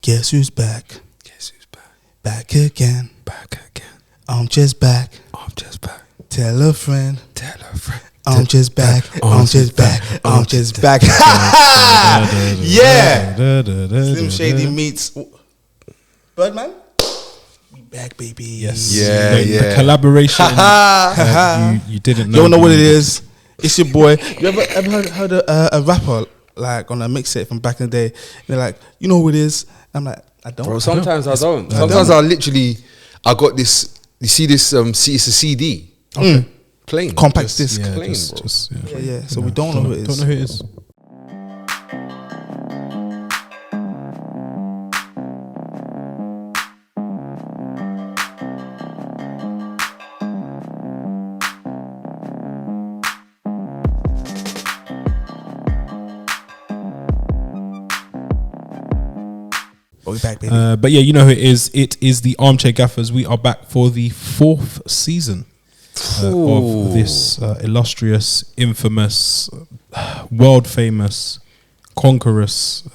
Guess who's back? Guess who's back? Back again. Back again. I'm just back. I'm just back. Tell a friend. Tell a friend. I'm just back. I'm just back. I'm just back. Yeah. Slim Shady meets Birdman. We back, baby. Yes. Yeah, The collaboration. You didn't know. You don't know what it is. It's your boy. You ever heard a rapper like on a mixtape from back in the day? And they're like, you know who it is? I'm like, I don't. Bro, sometimes I don't. Sometimes I literally, I got this. You see this? It's a CD. Okay. Plain. Compact disc. Yeah, Plain, just, bro. Yeah. So we don't know who it is. Don't know who it is. We're back, baby. But yeah, you know who it is. It is the Armchair Gaffers. We are back for the 4th season of this illustrious, infamous, world famous, conquerous,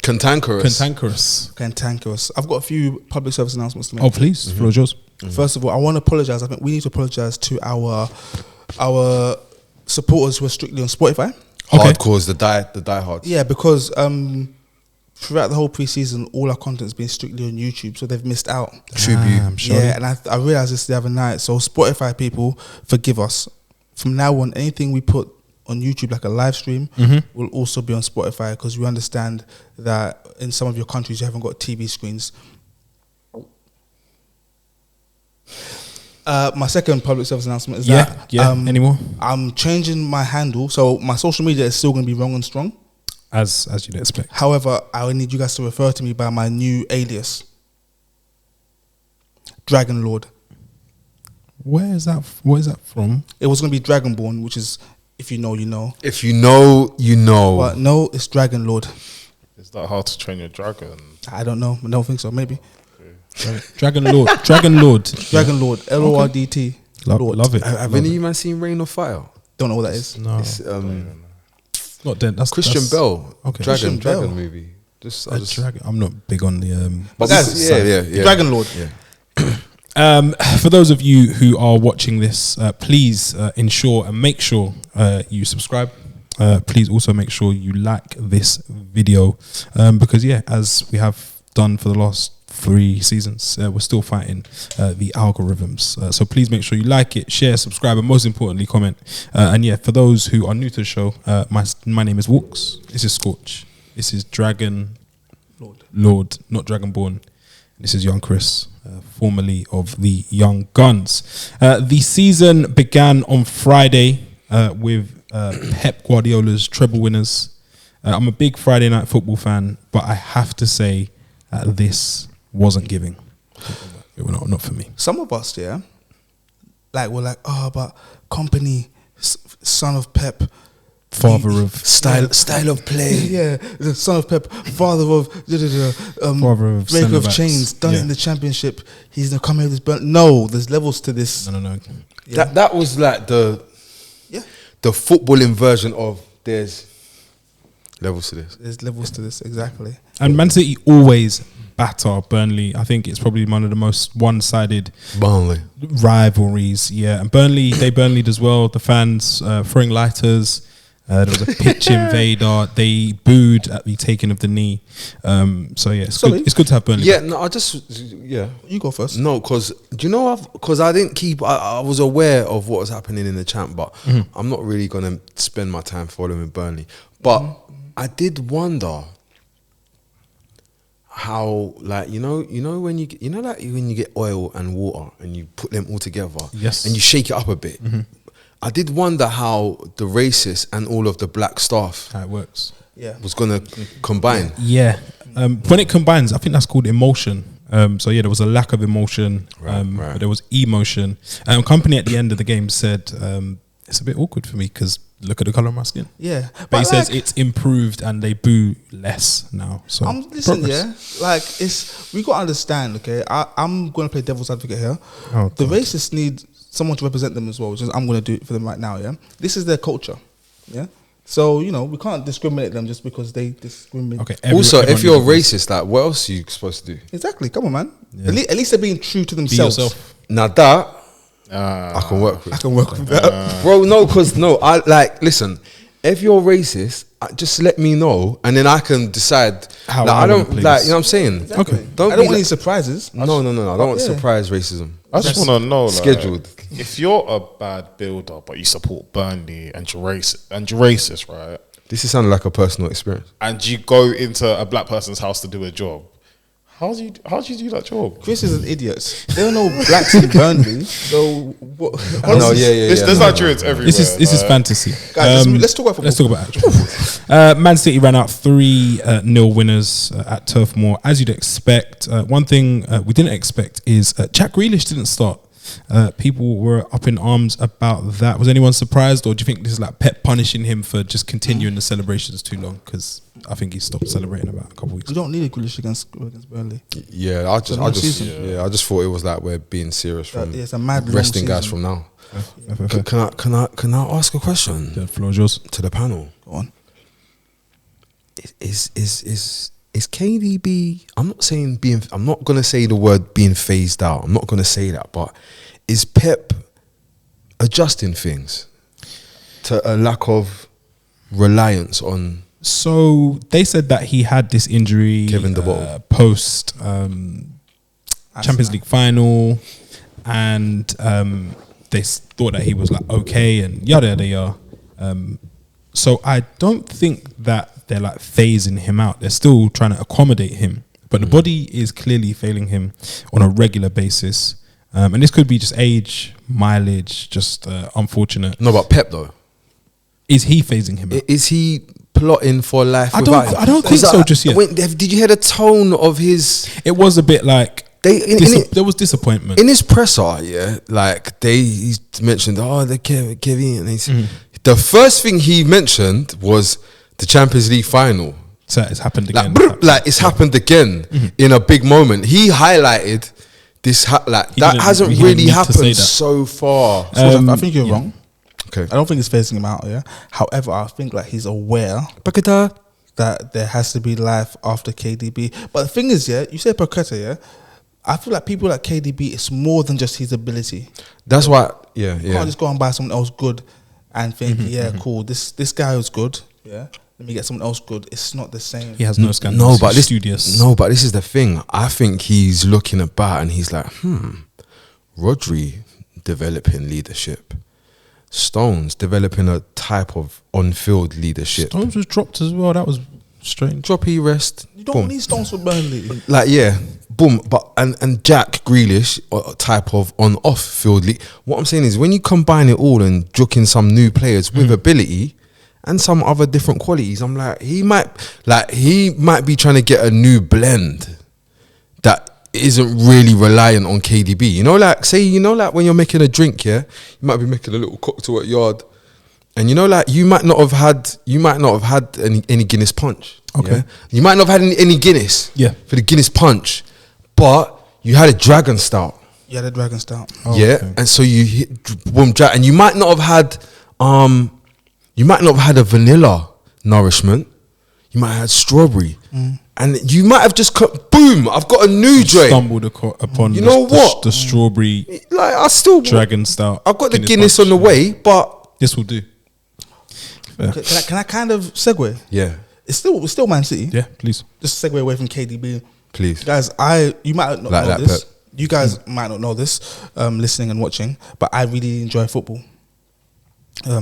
Cantankerous. I've got a few public service announcements to make. Oh, please, the floor is yours. First of all, I want to apologize. I think we need to apologize to our supporters who are strictly on Spotify. Okay. Hardcores, the diehards. Yeah, because throughout the whole pre-season, all our content's been strictly on YouTube, so they've missed out. Tribute. I'm sure. Yeah, and I realized this the other night. So Spotify people, forgive us. From now on, anything we put on YouTube, like a live stream, will also be on Spotify, because we understand that in some of your countries you haven't got TV screens. My second public service announcement is that anymore? I'm changing my handle, so my social media is still going to be Wrong and Strong. As you'd expect. However, I need you guys to refer to me by my new alias, Dragon Lord. Where is that from? It was going to be Dragonborn, which is, if you know, you know. If you know, you know. But no, it's Dragon Lord. Is that hard to train your dragon? I don't know. I don't think so. Maybe. Dragon Lord. Dragon Lord. Dragon Lord. LORDT. Lord. Love it. Have any of you man seen Reign of Fire? Don't know what that is. No. It's Not dead. That's Christian Bell. Okay. Christian Bell. Dragon movie. Dragon. I'm not big on the. But guys, yeah. Dragon Lord. Yeah. For those of you who are watching this, please ensure and make sure you subscribe. Please also make sure you like this video, because as we have done for the last 3 seasons, we're still fighting the algorithms. So please make sure you like it, share, subscribe, and most importantly, comment. And for those who are new to the show, my name is Walks. This is Scorch. This is Dragon Lord, not Dragonborn. This is young Chris, formerly of the Young Guns. The season began on Friday with Pep Guardiola's treble winners. I'm a big Friday night football fan, but I have to say this wasn't giving. It was not for me. Some of us, we're like, but Company, son of Pep, father of Style of play. Yeah, the son of Pep, father of father of breaker of centre-backs. chains, done it in the Championship. He's gonna come here with this. No, there's levels to this. No. Yeah. That was like the footballing version of there's levels to this. There's levels to this, exactly. And Man City always batter Burnley. I think it's probably one of the most one-sided Burnley rivalries. Yeah, and they Burnleyed as well. The fans throwing lighters. There was a pitch invader. They booed at the taking of the knee. It's good. It's good to have Burnley. Yeah, no, You go first. No, because do you know because I didn't keep. I was aware of what was happening in the champ, but I'm not really gonna spend my time following Burnley. But I did wonder how, when you get oil and water and you put them all together, yes, and you shake it up a bit. I did wonder how the racist and all of the black staff how it works. Yeah, was gonna combine. Yeah, when it combines, I think that's called emotion. There was a lack of emotion, right. but there was emotion. Company at the end of the game said it's a bit awkward for me because look at the color of my skin. Yeah, but he says it's improved and they boo less now. So listen, we got to understand. Okay, I'm going to play devil's advocate here. The racists need someone to represent them as well, which is I'm going to do it for them right now. Yeah, this is their culture. Yeah, So, you know, we can't discriminate them just because they discriminate. Okay. Also, if everyone you're needs racist, like, what else are you supposed to do? Exactly. Come on, man. Yeah. At least they're being true to to be themselves. yourself. Now that I can work with. I can work with that. Bro, I like, listen, if you're racist, just let me know, and then I can decide. How like, I I don't wanna play like, this. you know what I'm saying? Exactly. Okay. I Don't don't be want like- any surprises. No, I don't want yeah. surprise racism. I just want to know, like, Scheduled. if you're a bad builder but you support Burnley and you're racist, right? This is sounding like a personal experience. And you go into a black person's house to do a job. How do you do that job? Chris is an idiot. They don't know blacks in Burnley. So what? No, yeah. There's Nigerians everywhere. This is fantasy. Guys, let's talk about football. Let's talk about actual. Man City ran out 3-0 winners at Turf Moor, as you'd expect. One thing we didn't expect is Jack Grealish didn't start. People were up in arms about that. Was anyone surprised, or do you think this is like Pep punishing him for just continuing the celebrations too long? Because I think he stopped celebrating about a couple of weeks We ago. don't need a Grealish against Burnley. Yeah, I long just season. I just thought it was like we're being serious from It's a mad long resting guys season. from now. Fair. Can I ask a question The floor is yours. to the panel? Go on. Is KDB? I'm not gonna say the word being phased out. I'm not gonna say that, but is Pep adjusting things to a lack of reliance on? So they said that he had this injury Kevin De Boer. post Champions League final, and they thought that he was like okay and yada yada yada. So I don't think that they're like phasing him out. They're still trying to accommodate him, but the body is clearly failing him on a regular basis. And this could be just age, mileage, just unfortunate. No, but Pep though, Is he phasing him out? is he plotting for life? I without don't- him? I don't think 'Cause so just yet. Did you hear the tone of his? It was a bit like there was disappointment. In his presser, yeah, like he mentioned, the Kevin, and the first thing he mentioned was the Champions League final. So it's happened Like, again. it's happened again in a big moment. He highlighted this, He that didn't- hasn't he didn't really need to say happened that. so far. I think you're wrong. Okay, I don't think it's phasing him out. Yeah. However, I think like he's aware that there has to be life after KDB. But the thing is, yeah, you say Paqueta, yeah. I feel like people like KDB, it's more than just his ability. that's why. Yeah, You can't yeah. just go and buy someone else good and think, cool, this guy was good. Yeah. Let me get someone else good. It's not the same. He has no scandals. No, but He's this studious. No, but this is the thing. I think he's looking about and he's like, Rodri developing leadership. Stones developing a type of on-field leadership. Stones was dropped as well. That was strange. Droppy rest. You don't boom. need Stones for Burnley. Like, yeah, boom. But and Jack Grealish, a type of on-off field. What I'm saying is, when you combine it all and jock in some new players with ability and some other different qualities, I'm like, he might be trying to get a new blend that isn't really reliant on KDB. You know, like when you're making a drink, yeah, you might be making a little cocktail at yard, and you know, like you might not have had any Guinness punch. Okay. Yeah? You might not have had any Guinness. Yeah. For the Guinness punch, but you had a Dragon Stout. Yeah, the Dragon Stout. Yeah, okay. and so you hit boom, and you might not have had a vanilla nourishment. You might have had strawberry, and you might have just boom. I've got a new joint. Stumbled upon You know what? the strawberry Like I still Dragon Stout. I've got the Guinness punch. on the way, but This will do. Fair. Can I kind of segue? yeah, It's still Man City. Yeah, please. Just segue away from KDB. please. Guys, you might not Like know that, this. Pep. You guys might not know this, listening and watching, but I really enjoy football.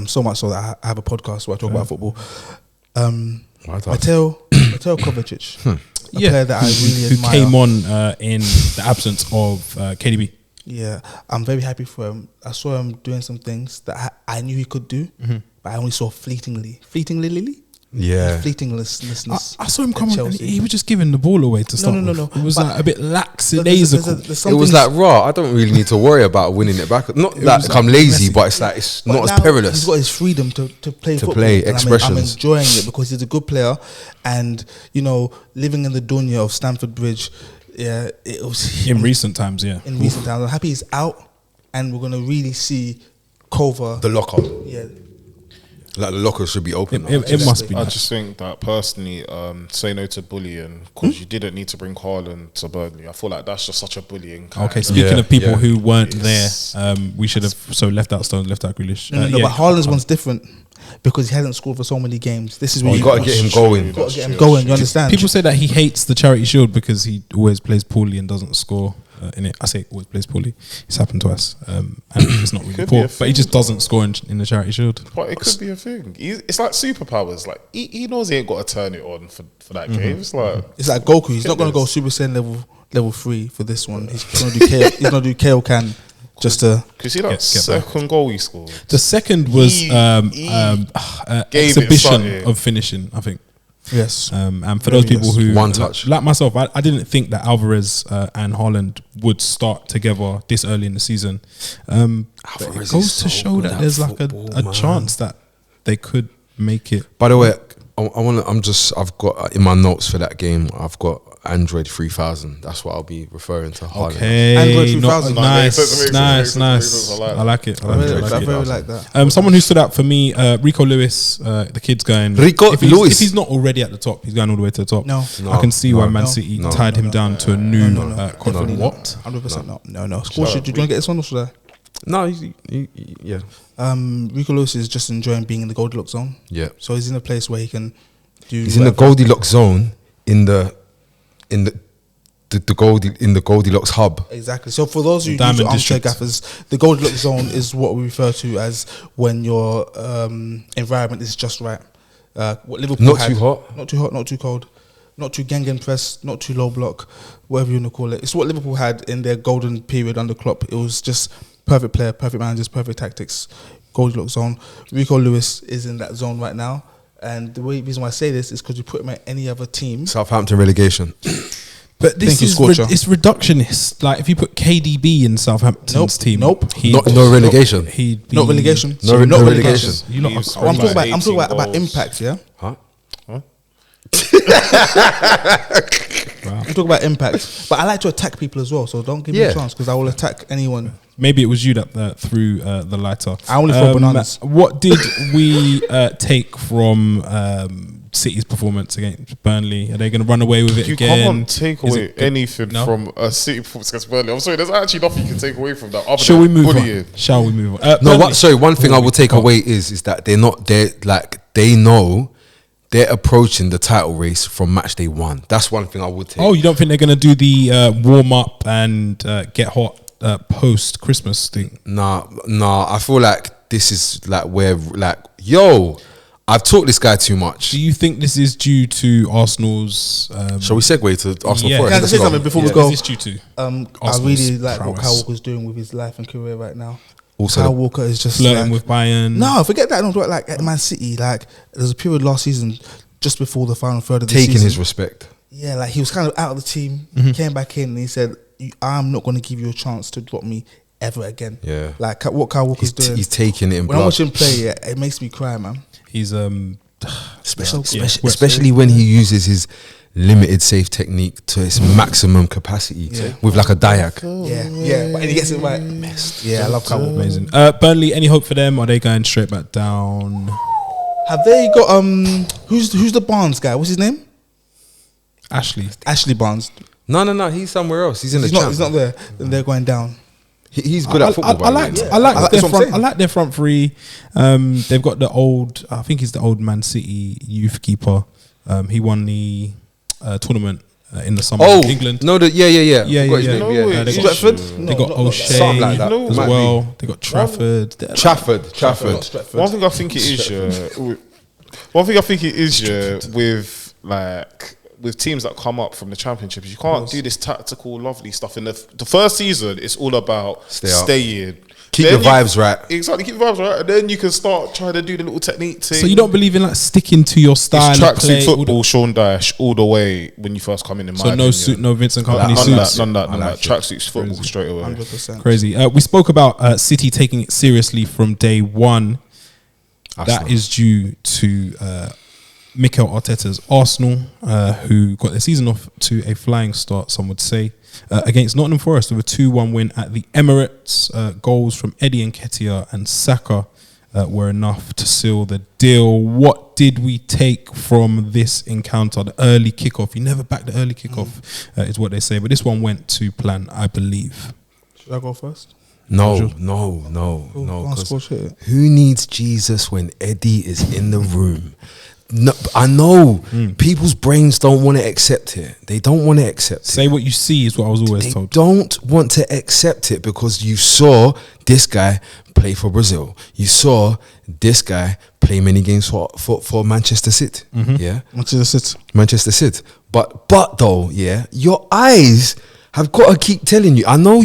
So much so that I have a podcast where I talk about football. Mateo Kovacic, a player that I really who admire. came on in the absence of KDB. Yeah, I'm very happy for him. I saw him doing some things that I knew he could do, but I only saw fleetingly. Yeah, Fleetinglessness. I saw him at come on and Chelsea. he was just giving the ball away to start no, with. no. It was But like a bit lackadaisical. There's it was like raw. I don't really need to worry about winning it back. Not that was I'm like lazy, messy. but it's like it's But not as now perilous. He's got his freedom to play football. play And I'm expressions. enjoying it because he's a good player, and you know, living in the dunya of Stamford Bridge, yeah, it was in recent times, yeah. in recent times. I'm happy he's out, and we're gonna really see Kova. The locker. Yeah, Like the locker should be open. It must be. I Nice. just think that personally, say no to bullying because you didn't need to bring Haaland to Burnley. I feel like that's just such a bullying. Okay, speaking Yeah, of people yeah. who weren't Yes. there, we should have left out Stones, left out Grealish. No, but Haaland's one's different because he hasn't scored for so many games. This is where You got to get him going. got to get him going. You understand? People say that he hates the Charity Shield because he always plays poorly and doesn't score in it. I say always plays poorly. It's happened to us, and it's not really Could be poor, a but he just thing, doesn't score in the Charity Shield. But it could be a thing. It's like superpowers. Like he knows he ain't got to turn it on for that game. It's like It's like Goku. He's not going to go Super Saiyan level 3 for this one. He's going to do KO. He's going to do KO can just to. because see that Get second goal he scored. The second was He gave it exhibition something. of finishing, I think. Yes. And for those people who One touch. like myself, I didn't think that Alvarez and Haaland would start together this early in the season. But Alvarez it goes is to so show good that at there's like football, a man. chance that they could make it. By the way, I've got in my notes for that game, I've got Android 3000. That's what I'll be referring to. Haaland. Okay, Android 3000. nice. I like it. I very like that. Someone who stood out for me, Rico Lewis. The kid's going. Rico if he's, Lewis. If he's not already at the top, he's going all the way to the top. No. I can see why No. Man No. City No. tied him down to a new No. confident. No. What? 100% no. Score sheet. Do you want to get this one or should I? No, yeah. Rico Lewis is just enjoying being in the Goldilocks zone. Yeah. So he's in a place where he can do. He's in the Goldilocks zone in the Goldilocks hub. Exactly. So for those of you Diamond who Armchair District. Gaffers, the Goldilocks zone is what we refer to as when your environment is just right. What Liverpool Not had, too hot. not too hot, not too cold, not too gang press, not too low block, whatever you want to call it. It's what Liverpool had in their golden period under Klopp. It was just perfect player, perfect managers, perfect tactics. Goldilocks zone. Rico Lewis is in that zone right now. And the reason why I say this is because you put him at any other team. Southampton relegation. But this Thank you, is Scorcher. it's reductionist. Like if you put KDB in Southampton's team, Nope. No relegation. He'd be Not relegation. No not relegation. You lot He's are Oh, I'm crazy. talking about 18 goals. impact, yeah. Huh? I'm talking about impact, but I like to attack people as well. So don't give me Yeah. a chance because I will attack anyone. Maybe it was you that threw the lighter. I only throw bananas. What did we take from City's performance against Burnley? Are they going to run away with it You again? can't take Is away it- anything No? from a City performance against Burnley. I'm sorry, there's actually nothing you can take away from that. Other Shall than we move bullying. on? Shall we move on? No, Burnley. what? Sorry, one thing I will take Oh. away is that they know they're approaching the title race from match day 1. That's one thing I would take. Oh, you don't think they're going to do the warm up and get hot post Christmas thing? Nah. I feel like this is like where I've talked this guy too much. Do you think this is due to Arsenal's? Shall we segue to Arsenal Yeah. Forest? Can I Let's say go. something before we Is go? this due to? I Arsenal's really like what prowess. Kyle Walker's doing with his life and career right now. Also, Kyle Walker is just Flirting like, with Bayern? No, forget that. No, like at Man City, like there's a period last season, just before the final third of the taking season. his respect. Yeah, like he was kind of out of the team. Mm-hmm. He came back in and he said, "I'm not going to give you a chance to drop me ever again." Yeah. Like what Kyle Walker's doing. He's taking it in When I blood. watch him play, yeah, it makes me cry, man. He's Especially when he uses his limited safe technique to its maximum capacity with like a Dijk. Yeah, but he gets it right. Yeah, I love Kyle Walker. amazing. Burnley, any hope for them? Are they going straight back down? Have they got who's the Barnes guy? What's his name? Ashley Barnes. No, he's somewhere else. He's in the He's not there. Then they're going down. He's good at football. I like that's what I'm saying. I like their front three. They've got the old. I think he's the old Man City youth keeper. He won the tournament in the summer in England. No, Yeah. Forgot his name, No yeah. way. They got Stratford? They got not O'Shea Something like that. as Might be. well. They got Trafford. Trafford. One thing I think it is, with teams that come up from the Championship, is you can't do this tactical, lovely stuff. In the first season, it's all about Stay up. staying. Keep Then your vibes right. Exactly, keep your vibes right, and then you can start trying to do the little technique thing. So you don't believe in like sticking to your style? It's of play, tracksuit football, Sean Dyche, all the way when you first come in. So no suit, no Vincent Company None suits. of that. I like it. Tracksuits football straight away. 100%. Crazy. We spoke about City taking it seriously from day one. Arsenal. That is due to Mikel Arteta's Arsenal, who got their season off to a flying start, some would say, against Nottingham Forest with a 2-1 win at the Emirates. Goals from Eddie Nketiah and Saka were enough to seal the deal. What did we take from this encounter? The early kickoff. You never back the early kickoff, is what they say. But this one went to plan, I believe. Should I go first? No. Go on, 'cause score shit. who needs Jesus when Eddie is in the room? No, I know people's brains don't want to accept it. They don't want to accept it. Say what you see is what I was always They told. don't want to accept it because you saw this guy play for Brazil. You saw this guy play many games for Manchester City. Yeah, Manchester City. But though, yeah, your eyes have got to keep telling you. I know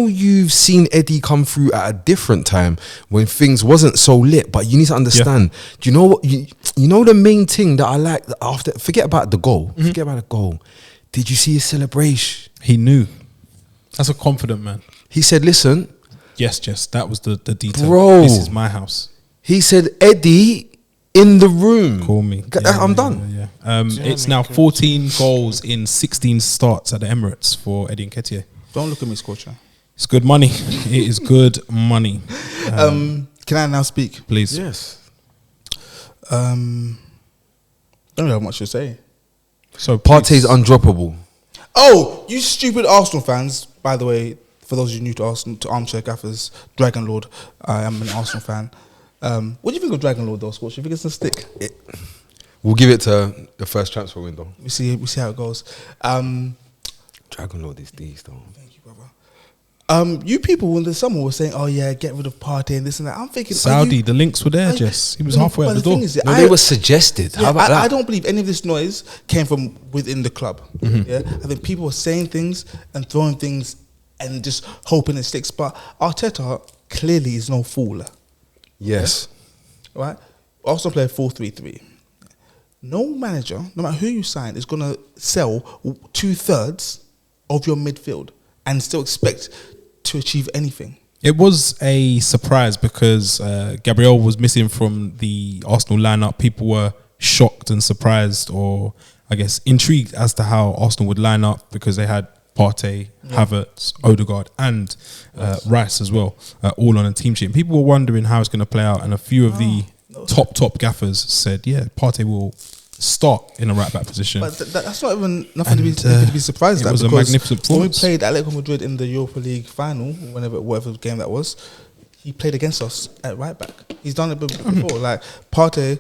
you've seen Eddie come through at a different time when things wasn't so lit. But you need to understand. Do you know what? You know the main thing that I like after. Forget about the goal. Forget about the goal. Did you see his celebration? He knew. That's a confident man. He said, "Listen." Yes, that was the detail. Bro. This is my house. He said, "Eddie in the room." Call me. I'm done. Yeah. It's now 14 goals in 16 starts at the Emirates for Eddie Nketiah. Don't look at me, Scorcher. It's good money. It is good money. Can I now speak? Please. Yes. Don't really have much to say. So Partey's undroppable. Oh, you stupid Arsenal fans! By the way, for those of you new to Arsenal, to Armchair Gaffers, Dragon Lord, I am an Arsenal fan. What do you think of Dragon Lord, though, Scorch? You think it's a stick? We'll give it to the first transfer window. We see how it goes. Dragon Lord is these, though. Thank you, brother. You people in the summer were saying, "Oh yeah, get rid of Partey and this and that." I'm thinking, Saudi, the links were there, Jess. He was halfway out the door. No, they were suggested. How about that? I don't believe any of this noise came from within the club. Yeah, I think people were saying things and throwing things and just hoping it sticks. But Arteta clearly is no fool. Yes. Yeah? Right? Arsenal play 4-3-3. No manager, no matter who you sign, is going to sell 2/3 of your midfield and still expect to achieve anything. It was a surprise because Gabriel was missing from the Arsenal lineup. People were shocked and surprised, or I guess intrigued as to how Arsenal would line up because they had Partey, Havertz, Odegaard and Rice as well, all on a team sheet. And people were wondering how it's going to play out, and a few of the top gaffers said, yeah, Partey will start in a right back position. But that's not even nothing to be surprised at. It was a magnificent performance. When we played Atletico Madrid in the Europa League final, whatever game that was, he played against us at right back. He's done it before. Like Partey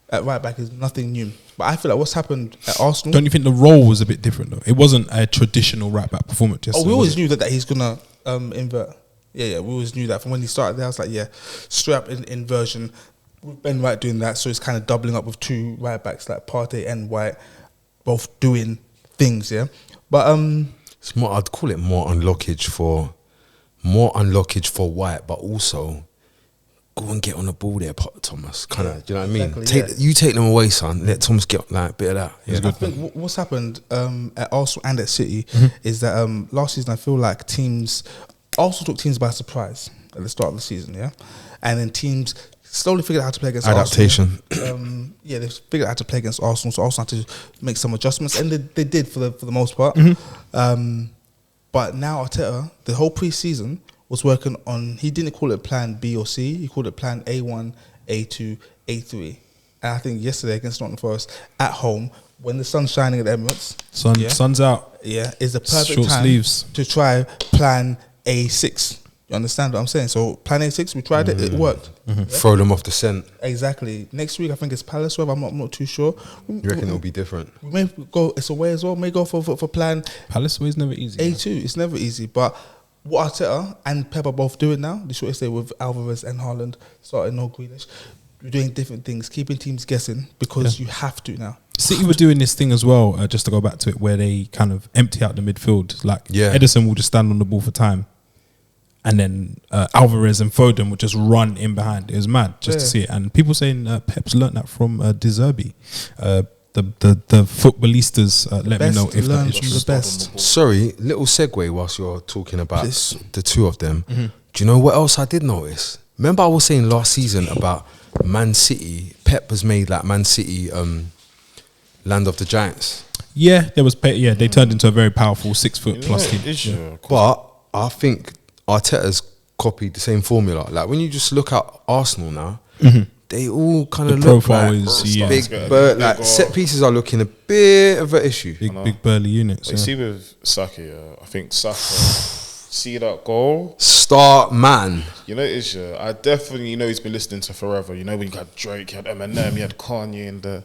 at right back is nothing new. But I feel like what's happened at Arsenal. Don't you think the role was a bit different though? It wasn't a traditional right back performance. We always knew that he's gonna invert. Yeah, we always knew that from when he started there. I was like, yeah, straight up inversion. With Ben White doing that, so it's kind of doubling up with two right backs like Partey and White, both doing things. Yeah, but it's more. I'd call it more unlockage for White, but also go and get on the ball there, Thomas. Kind of, do you know what I mean? Exactly, Take them away, son. Let Thomas get like a bit of that. Yeah. I think what's happened at Arsenal and at City is that last season I feel like Arsenal took teams by surprise at the start of the season, yeah, and then teams slowly figured out how to play against adaptation. Arsenal. They figured out how to play against Arsenal, so Arsenal had to make some adjustments, and they did for the most part. But now Arteta, the whole pre-season was working on. He didn't call it Plan B or C. He called it Plan A1, A2, A3. And I think yesterday against Nottingham Forest at home, when the sun's shining at the Emirates, sun's out. Yeah, is the perfect Short time sleeves to try Plan A6. You understand what I'm saying? So Plan A6, we tried it. It worked. Yeah? Throw them off the scent. Exactly. Next week, I think it's Palace. Where I'm not too sure. You reckon it'll be different? We may go. It's away as well. May go for Plan Palace away is never easy. A2. It's never easy. But what Arteta and Pep are both doing now, the short stay with Alvarez and Haaland, starting no Grealish, we're doing different things, keeping teams guessing because you have to now. City were doing this thing as well, just to go back to it, where they kind of empty out the midfield. Like Edison will just stand on the ball for time, and then Alvarez and Foden would just run in behind. It was mad just to see it. And people saying Pep's learnt that from De Zerbi. The footballistas let me know if that is true. The best. Sorry, little segue whilst you're talking about the two of them. Do you know what else I did notice? Remember I was saying last season about Man City, Pep has made like Man City land of the giants. Yeah, there was. They turned into a very powerful 6 foot plus team. But I think Arteta's copied the same formula. Like when you just look at Arsenal now, they all kind The of look profile like is big, like set pieces are looking a bit of an issue. big burly units. You see with Saka, I think Saka, see that goal? Start man. You know, it's I definitely know he's been listening to forever. You know, when you had Drake, you had Eminem, you had Kanye in there.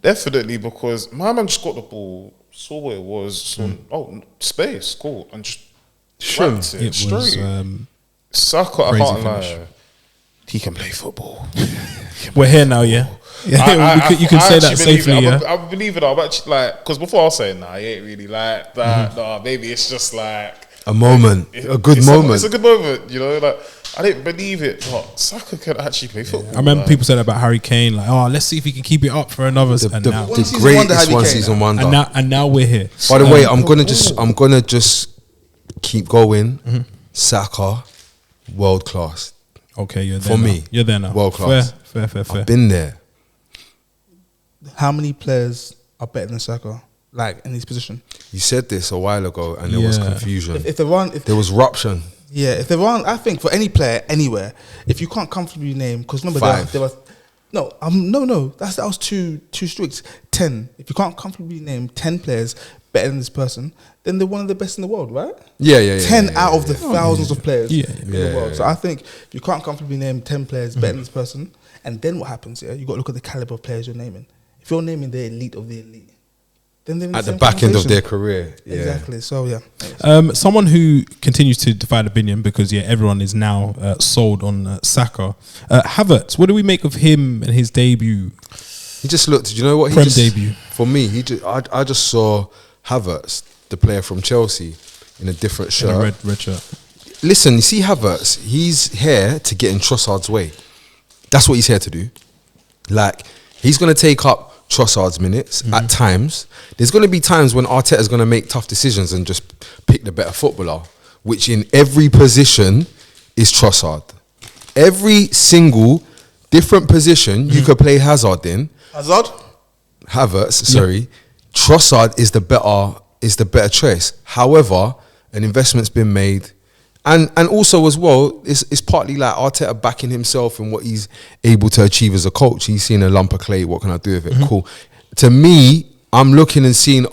Definitely, because my man just got the ball, saw what it was, saw, space, cool, and just trapped it straight. Saka, I can't lie. He can play football. We're here now, yeah. You can say that safely, yeah. I believe it. I'm actually like, because before I was saying, nah, he ain't really like that. Nah, maybe it's just like a moment, a good moment. It's a good moment, you know. Like I didn't believe it, but Saka can actually play football. I remember people said that about Harry Kane, like, oh, let's see if he can keep it up for another. The greatest one season wonder. And now we're here. By the way, I'm gonna just keep going. Saka, world class. Okay, you're there for now. me. You're there now. World class. Fair. I've been there. How many players are better than Saka, like in his position? You said this a while ago, and there was confusion. If there was ruption. Yeah, if there aren't, I think for any player anywhere, if you can't comfortably name, because remember there was no, that was too strict. 10. If you can't comfortably name 10 players better than this person, then they're one of the best in the world, right? Yeah. 10 out of the thousands of players in the world. So I think if you can't comfortably name 10 players better than this person, and then what happens? Yeah, you got to look at the caliber of players you're naming. If you're naming the elite of the elite, then they're in at the back end of their career. Exactly. So yeah. Someone who continues to divide opinion, because everyone is now sold on Saka. Havertz, what do we make of him and his debut? He just looked. You know what? Debut. For me, I just saw Havertz, the player from Chelsea, in a different shirt, in a red shirt. Listen, you see Havertz. He's here to get in Trossard's way. That's what he's here to do. Like, he's going to take up Trossard's minutes at times. There's going to be times when Arteta's going to make tough decisions and just pick the better footballer, which in every position is Trossard. Every single different position you could play Havertz in. Havertz, sorry. Trossard is the better choice. However, an investment's been made. And also as well, it's partly like Arteta backing himself and what he's able to achieve as a coach. He's seen a lump of clay. What can I do with it? Cool. To me, I'm looking and seeing,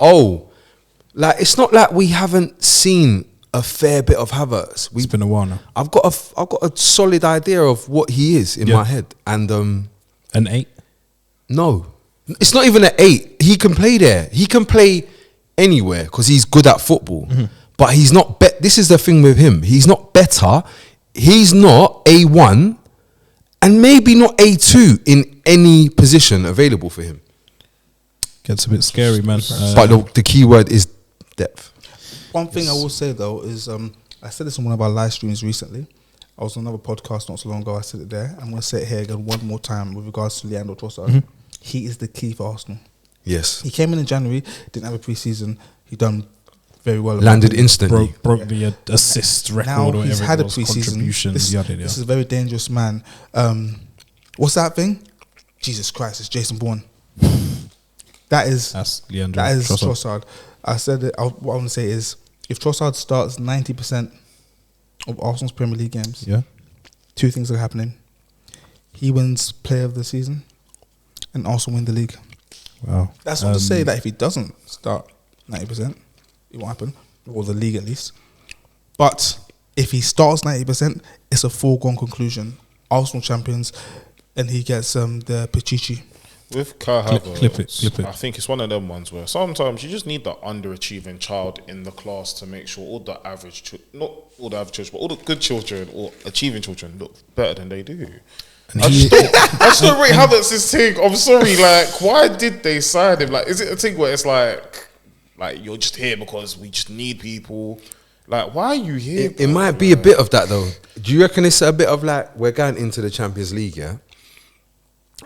like it's not like we haven't seen a fair bit of Havertz. It's been a while now. I've got a solid idea of what he is in my head. And an 8? No, it's not even an 8. He can play there. He can play anywhere because he's good at football. But he's not. This is the thing with him. He's not better. He's not A1, and maybe not A2 in any position available for him. Gets a bit scary, man. But the key word is depth. One thing I will say though is, I said this on one of our live streams recently. I was on another podcast not so long ago. I said it there. I'm going to say it here again one more time with regards to Leandro Trossard. He is the key for Arsenal. Yes. He came in January, didn't have a pre-season. He done very well. Landed instantly. Broke the assist record. Now or he's had a pre-season. This is a very dangerous man. What's that thing? Jesus Christ! It's Jason Bourne. That's Leandro. That is Trossard. I said that. What I want to say is, if Trossard starts 90% of Arsenal's Premier League games, two things are happening. He wins Player of the Season, and Arsenal win the league. Wow. That's not to say that if he doesn't start 90%. It won't happen, or the league at least. But if he starts 90%, it's a foregone conclusion. Arsenal champions, and he gets the Pichichi. With Kai Havertz, clip it. I think it's one of them ones where sometimes you just need the underachieving child in the class to make sure all the average, not all the average children, but all the good children or achieving children look better than they do. I just don't rate Havertz's thing. I'm sorry, like, why did they sign him? Like, is it a thing where it's like you're just here because we just need people? Like, why are you here? It might be a bit of that though. Do you reckon it's a bit of like, we're going into the Champions League,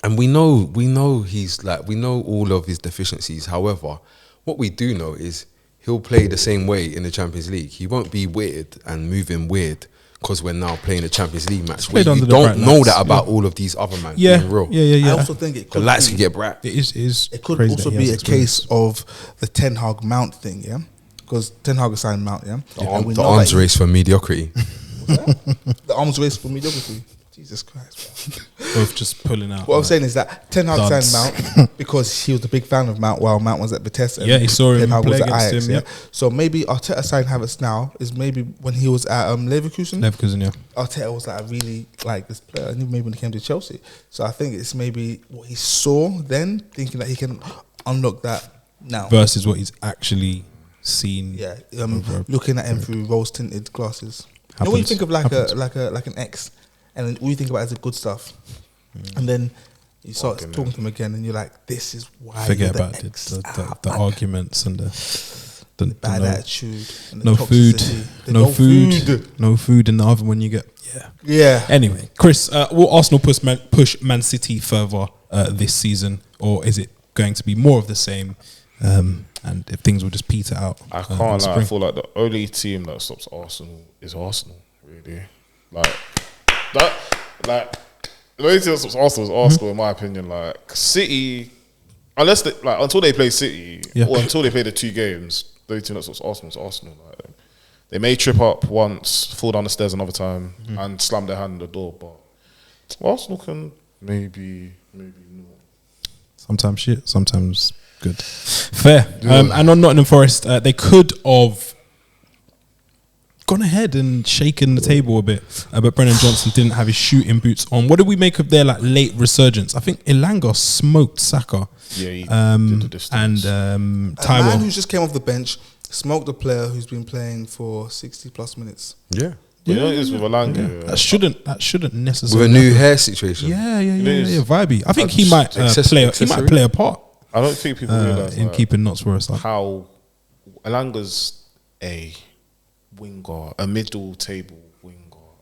and we know he's like, we know all of his deficiencies. However, what we do know is he'll play the same way in the Champions League. He won't be weird and moving weird because we're now playing a Champions League match. You don't know that about all of these other men being real. I also think it could the lights can get bright. It could also be a case of the Ten Hag Mount thing, because Ten Hag signed Mount, the arms race for mediocrity. The arms race for mediocrity. Jesus Christ, Both just pulling out. What I'm saying is that Ten Hag Duds. signed Mount because he was a big fan of Mount while Mount was at Vitesse. Yeah, he saw him Ten Hag play was at against Ajax, him, yeah. yeah. So maybe Arteta signed Havertz now is maybe when he was at Leverkusen. Leverkusen, yeah. Arteta was like, I really like this player. And maybe when he came to Chelsea. So I think it's maybe what he saw then, thinking that he can unlock that now. Versus what he's actually seen. Yeah, looking at him through rose tinted glasses. You know Happens. when you think of Happens. like an ex, and then all you think about is the good stuff, and then you start talking to him again, and you're like, "This is why." Forget you're about the ex. the arguments and the bad no, attitude, and the no food, toxicity, the no food in the oven when you get yeah. Anyway, Chris, will Arsenal push Man City further this season, or is it going to be more of the same? And if things will just peter out, I can't lie. I feel like the only team that stops Arsenal is Arsenal. Really, like that. Like the only team that stops Arsenal is Arsenal, in my opinion. Like City, unless they, like until they play City or until they play the 2 games, the only team that stops Arsenal is Arsenal. Like, they may trip up once, fall down the stairs another time, and slam their hand in the door. But Arsenal can maybe not. Sometimes shit, sometimes good. Fair. And on Nottingham Forest, they could have gone ahead and shaken the table a bit, but Brennan Johnson didn't have his shooting boots on. What did we make of their late resurgence? I think Elanga smoked Saka. Yeah, he did the distance. A And man Taiwo. who just came off the bench smoked a player who's been playing for 60+ minutes. Yeah. You know, it is with Elanga. That shouldn't necessarily With a new hair situation. Yeah, is. vibey. I think He might accessory. play a part I don't think people realise in keeping Notts Forest up. how Elanga's a winger, a middle table winger,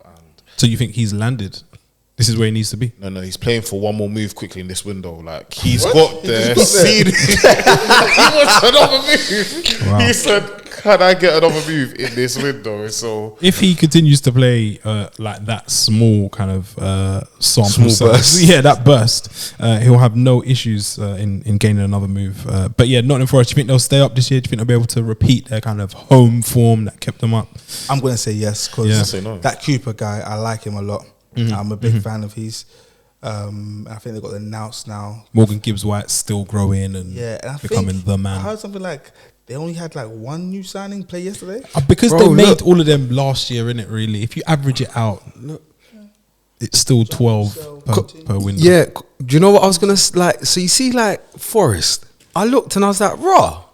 and So you think he's landed? This is where he needs to be. no, he's playing for one more move quickly in this window. Like he's got there, just got there. seen he wants another move. Wow. He said, "Can I get another move in this window?" So If he continues to play like that small kind of sample Small size, burst. yeah, that burst, he'll have no issues in gaining another move. But yeah, Nottingham Forest, do you think they'll stay up this year? Do you think they'll be able to repeat their kind of home form that kept them up? I'm going to say yes because Yeah. Say no. that Cooper guy, I like him a lot. I'm a big fan of his. I think they've got the Nouts now. Morgan Gibbs-White's still growing and Yeah, and I becoming think the I man. heard something like they only had like one new signing play yesterday. Because Bro, they made look. all of them last year, innit, really? If you average it out, it's still 12 per window. Yeah. Do you know what I was gonna like? So you see, like Forest, I looked and I was like, raw.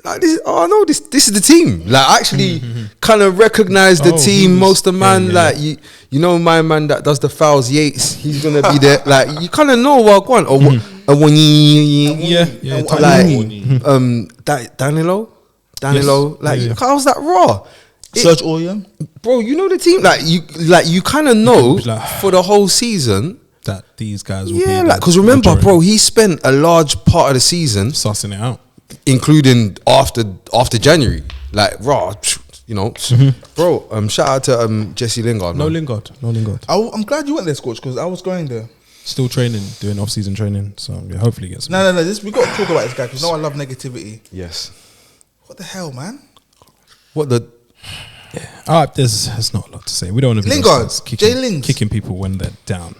Like this, oh no, this is the team. Like I actually kind of recognize the Oh, team. he was- Most of the man, yeah. like you know, my man that does the fouls, Yates. He's gonna be there. Like you kind of know what I want. Or Yeah, like Danilo, Yes. like Yeah. I was like raw. Serge Aurier. Bro, you know the team. Like you kind of know Like- for the whole season. that these guys will Yeah, be. like because remember, bro, he spent a large part of the season, sussing it out. including after January. Like raw, you know, bro. Shout out to Jesse Lingard. No man. Lingard. I'm glad you went there, Scorch, because I was going there. Still training, doing off-season training. So yeah, hopefully he gets. No. We got to talk about this guy because I love negativity. Yes. What the hell, man? What the? There's not a lot to say. We don't want to be Lingard, those guys Jay Lings. kicking people when they're down.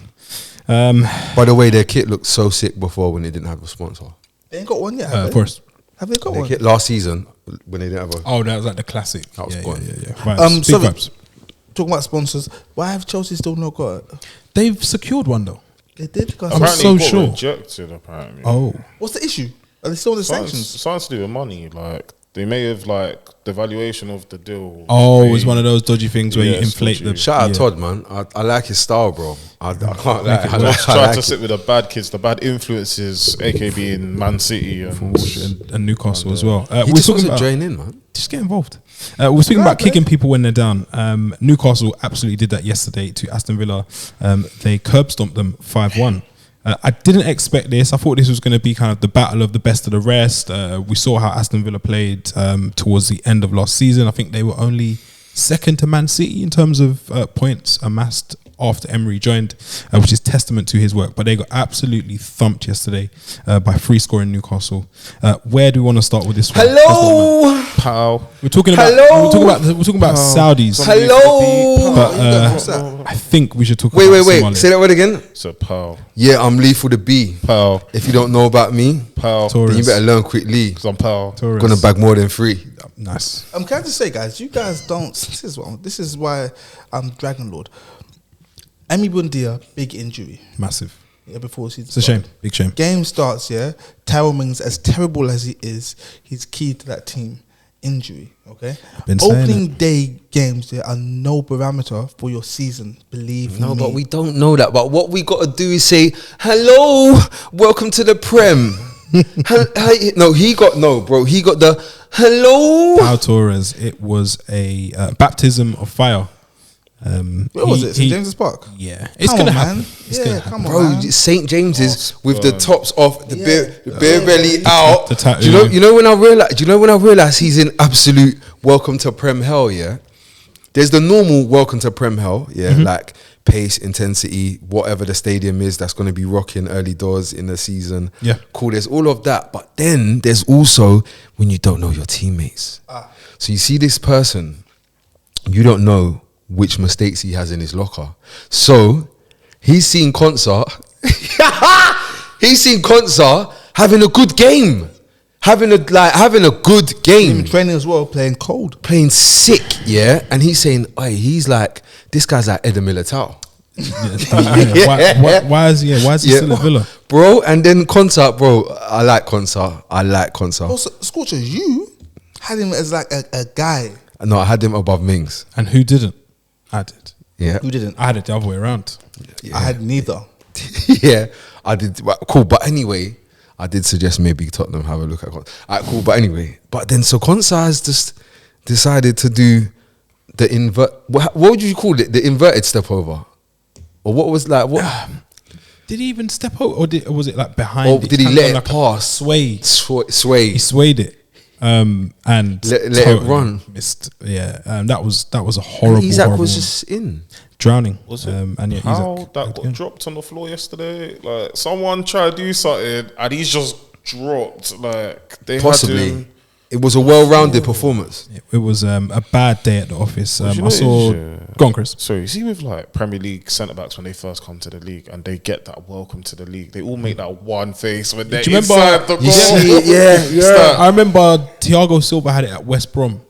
By the way, their kit looked so sick before when they didn't have a sponsor. They ain't got one yet, have they? Forest. Have they got Their one? kit last season when they didn't have a. Oh, that was like the classic. That was yeah, gone. yeah. Vibes. so Big vibes. talking about sponsors, why have Chelsea still not got it? They've secured one though. They did. Cause I'm apparently so he got sure. rejected. Apparently, Oh, what's the issue? Are they still on the sanctions? something to do with money. Like they may have like the valuation of the deal. it was one of those dodgy things where you Yeah, inflate dodgy. the. Shout out yeah. Todd, man. I like his style, bro. I can't lie. I Just like trying to it. sit with the bad kids, the bad influences, aka being Man City and Newcastle as well. He We're just talking wants to about drain in, man. just get involved. We're speaking about kicking people when they're down. Newcastle absolutely did that yesterday to Aston Villa. They curb stomped them 5-1. I didn't expect this. I thought this was going to be kind of the battle of the best of the rest. We saw how Aston Villa played towards the end of last season. I think they were only second to Man City in terms of points amassed after Emery joined, which is testament to his work. But they got absolutely thumped yesterday by free scoring Newcastle. Where do we want to start with this one? Hello, Pal. We're talking about Saudis. hello. But I think we should talk. Wait. about Somalia. Say that word again. So pal. Yeah, I'm lethal to be. Pal. If you don't know about me, Pal. Torres. then you better learn quickly. Because I'm pal. Torres. Gonna bag more than 3. Nice. Can I just say, guys, you guys don't. This is why I'm Dragon Lord. Emi Buendia, big injury. Massive. Yeah, before season. It's a shame. Big shame. Game starts. Yeah, Tyrone Mings, as terrible as he is, he's key to that team. Injury. Okay. Been saying Opening day games, there are no barometer for your season. Believe No, me. but we don't know that. But what we got to do is say, hello, welcome to the Prem. He got the hello. Pau Torres, it was a baptism of fire. Where was it? St. James's Park? Yeah. It's Come going to on, happen. man. It's Yeah, gonna happen. come on, Bro, man. St. James's with the Spurs. tops off, the Yeah. bare belly out. The tattoo. Do you know when I realize he's in absolute welcome to Prem hell, yeah? There's the normal welcome to Prem hell, yeah, like pace, intensity, whatever the stadium is that's going to be rocking early doors in the season. Yeah. Cool, there's all of that. But then there's also when you don't know your teammates. So you see this person, you don't know which mistakes he has in his locker. So he's seen Concert. He's seen Concert having a good game. Having a good game. Him training as well, playing cold. Playing sick, yeah. And he's saying, hey, he's like, this guy's like Eder Militao. Why is he still at Villa? Bro, and then Concert, bro. I like Concert. Also, Scorcher, you had him as like a guy. No, I had him above Mings. And who didn't? I did. Yeah. Who didn't? I had it the other way around. I had neither. Yeah, I did. Well, cool, but anyway, I did suggest maybe Tottenham have a look at Concert. Alright, cool, but anyway. But then, so Concert has just decided to do the what would you call it? The inverted step over? Or what was like, what? Did he even step out, or was it like behind? Or did he Kind let of it like a pass? Sway. Sway. He swayed it, and Let it totally run. Missed. Yeah, that was a horrible. Isaac horrible was one. just in. Drowning. Was it? And yeah, How Isaac that got dropped on the floor yesterday? Like someone tried to do something and he's just dropped. Like they Possibly. had him. It was a well-rounded performance. It was a bad day at the office. you I know saw. it is, Go on, Chris. So you see with like Premier League centre backs when they first come to the league and they get that welcome to the league, they all make that one face when they're Do you remember- inside the You goal. see it, yeah. It's that- I remember Thiago Silva had it at West Brom.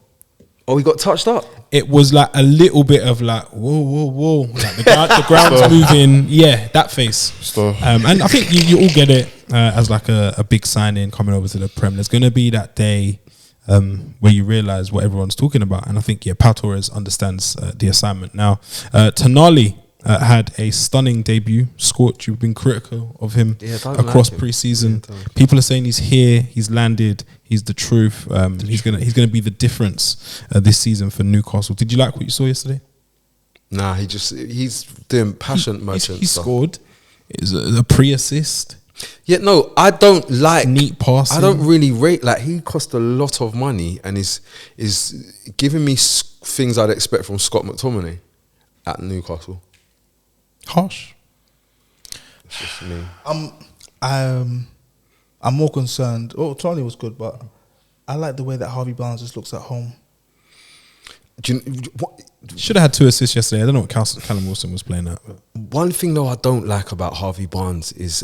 Oh, he got touched up. It was like a little bit of like whoa, like the ground's moving. Yeah, that face. Stuff. And I think you all get it as like a big signing coming over to the Prem. There's going to be that day where you realise what everyone's talking about, and I think Pau Torres understands the assignment now. Tonali had a stunning debut. Scorch, you've been critical of him across pre-season. People are saying he's here, he's landed, he's the truth. He's gonna be the difference this season for Newcastle. Did you like what you saw yesterday? Nah, he's doing passion merchant He stuff. scored. It was a pre-assist. Yeah, no, I don't like Neat passing. I don't really rate, like, he cost a lot of money and is giving me things I'd expect from Scott McTominay at Newcastle. Harsh. That's just me. I'm more concerned. Oh, Tony was good, but I like the way that Harvey Barnes just looks at home. Should have had 2 assists yesterday. I don't know what Callum Wilson was playing at. One thing though I don't like about Harvey Barnes is,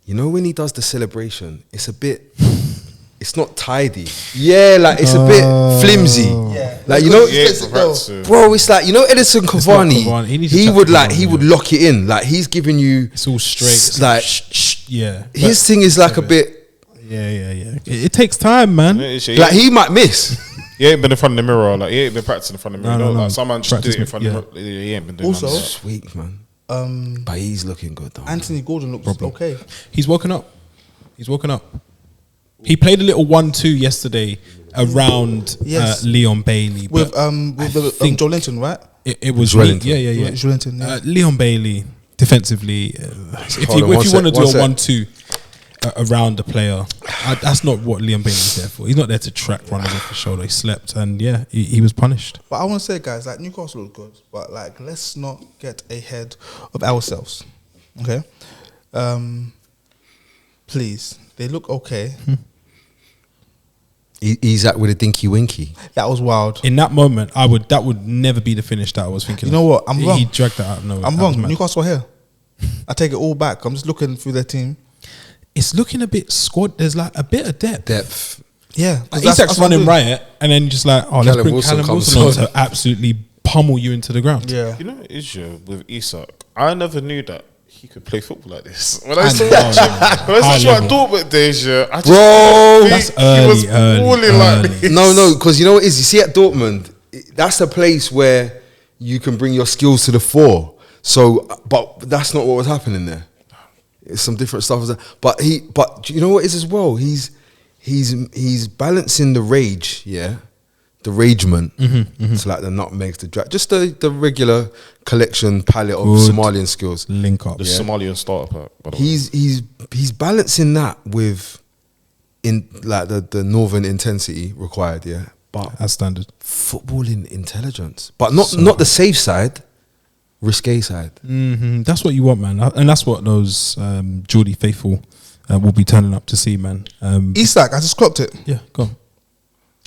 you know, when he does the celebration, it's not tidy. Yeah, like it's a bit flimsy. Yeah. Like, you know, Bro, it's like, you know, Edison Cavani, Cavani. He needs to he chat would to like, Cavani, he would yeah. lock it in. Like, he's giving you, It's all straight. It's like, yeah. his thing is like a bit, Yeah. It takes time, man. like, he might miss. He ain't been in front of the mirror. Like he ain't been practicing in front of the mirror. No. Like someone just do it in Practice, front of the mirror. He ain't been doing Also, none of that. Sweet, man. But he's looking good though. Anthony Gordon looks okay. He's woken up. He played a little 1-2 yesterday around Yes. Leon Bailey. With but Joe Linton, right? it was Joelinton. Yeah. Joe Linton, yeah. Leon Bailey defensively. If Hold you on, want to do one a sec. 1-2, around the player. That's not what Liam Bailey's there for. He's not there to track runners off his shoulder. He slept, and yeah, he was punished. But I want to say, guys, like Newcastle look good, but like let's not get ahead of ourselves. Okay, please. They look okay. He's out with a dinky winky. That was wild. In that moment, that would never be the finish that I was thinking. You know what? I'm wrong. He dragged that out of nowhere. I'm wrong. Newcastle are here. I take it all back. I'm just looking through their team. It's looking a bit squad. There's like a bit of depth. Yeah, Like Isak's running riot, and then just like, let's bring Callum Wilson on to absolutely pummel you into the ground. Yeah. You know what it is, with Isak? I never knew that he could play football like this. When I saw at Dortmund days, I just that's he was early. balling like this. No, because you know what it is? You see at Dortmund, that's a place where you can bring your skills to the fore. So, but that's not what was happening there. It's some different stuff. But you know what it is as well? He's balancing the rage, the ragement. It's like the nutmegs, the drag, just the regular collection palette of Somalian skills. Link up. The Somalian starter pack, by the way. He's balancing that with like the northern intensity required, but as standard footballing intelligence, but not the safe side, risque side. That's what you want, man, and that's what those Geordie faithful will be turning up to see, man. Isak, I just clocked it. Yeah, go on.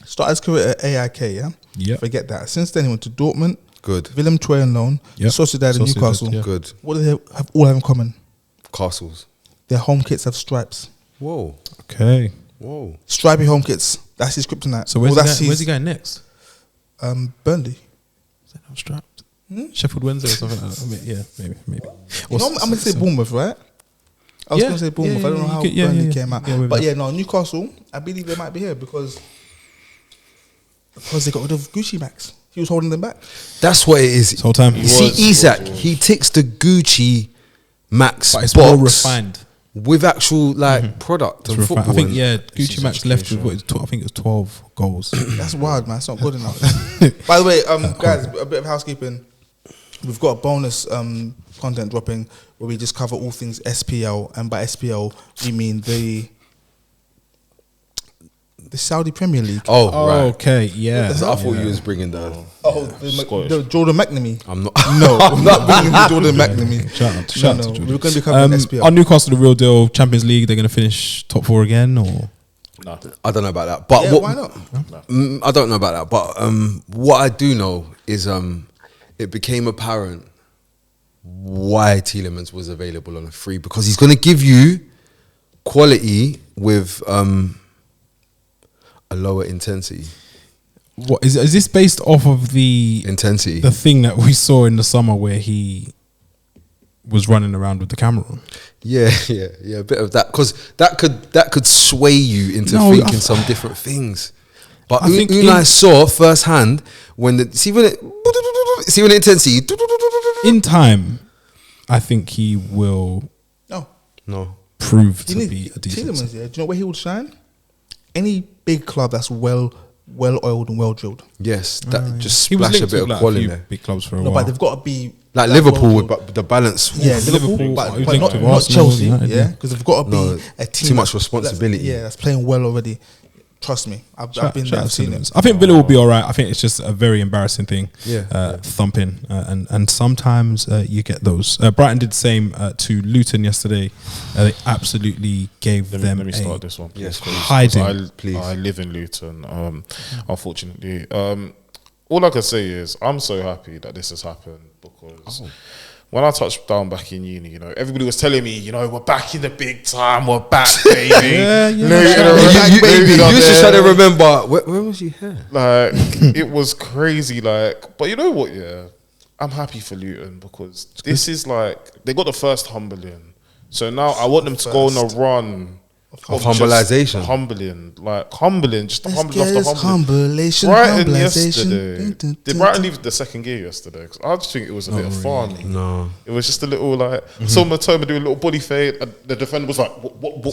Started his career at AIK, Yeah. Forget that. Since then, he went to Dortmund. Good. Willem Troy on loan. Yep. Sociedad and Newcastle. yeah. Good. What do they all have in common? Castles. Their home kits have stripes. Whoa. Okay. Whoa. Stripy home kits. That's his kryptonite. So Well, that's where's he going next? Burnley. Is that not strapped? Sheffield Wednesday or something like that. Maybe. I'm going to say Bournemouth, right? I was going to say Bournemouth. I don't know how Burnley came out. But Newcastle, I believe they might be here because they got rid of Gucci Max. He was holding them back. That's what it is. This whole time. You see, Isak, he ticks the Gucci Max But it's box more refined. with actual product and football. I think and- Gucci Max left with I think it was 12 goals. That's wild, man. It's not good enough. By the way, guys, a bit of housekeeping. We've got a bonus content dropping where we just cover all things SPL, and by SPL we mean the Saudi Premier League. Oh, right. Okay, yeah. I thought you was bringing the The Jordan McNamee. I'm not. No, I'm not bringing the Jordan McNamee. Shout out to Jordan. We're going to be covering SPL. Are Newcastle the real deal? Champions League, they're going to finish top 4 again, or? No. I don't know about that, but Why not? I don't know about that, but what I do know is it became apparent why Tielemans was available on a free, because he's going to give you quality with a lower intensity. What is this based off of the Intensity. the thing that we saw in the summer where he was running around with the camera on? Yeah, a bit of that, because that could sway you into thinking some different things. But I think Unai saw firsthand when the intensity. In time, I think he will No. prove to be a decent. Tielemans, do you know where he would shine? Any big club that's well oiled and well drilled. Yes, that just He was splash a linked bit to of like quality a there. few big clubs for a No, while. but they've got to be Like that Liverpool, well-drilled. but the balance. Yeah, Liverpool, Liverpool, but who's not linked to not Arsenal, Chelsea, United, because they've got to be a team. too much that's responsibility. that's playing well already. Trust me, I've been there, I've seen it. I think Villa will be all right. I think it's just a very embarrassing thing. Yeah. Thumping, and sometimes you get those. Brighton did the same to Luton yesterday. They absolutely gave them Let me a start this one. Please, Yes, please. hiding. Please. I live in Luton, unfortunately. All I can say is I'm so happy that this has happened, because when I touched down back in uni, everybody was telling me, we're back in the big time, we're back, baby. You just try to remember where was you here? Like, it was crazy. Like, but you know what? Yeah, I'm happy for Luton, because this is like they got the first humbling. So now I want them to go on a run Of humbleization. Humbling, just the humble after humbling. Humbleation. Brighton yesterday. Did Brighton leave the second gear yesterday? 'Cause I just think it was a bit of fun. No. It was just a little saw Matoma do a little body fade, and the defender was like, what?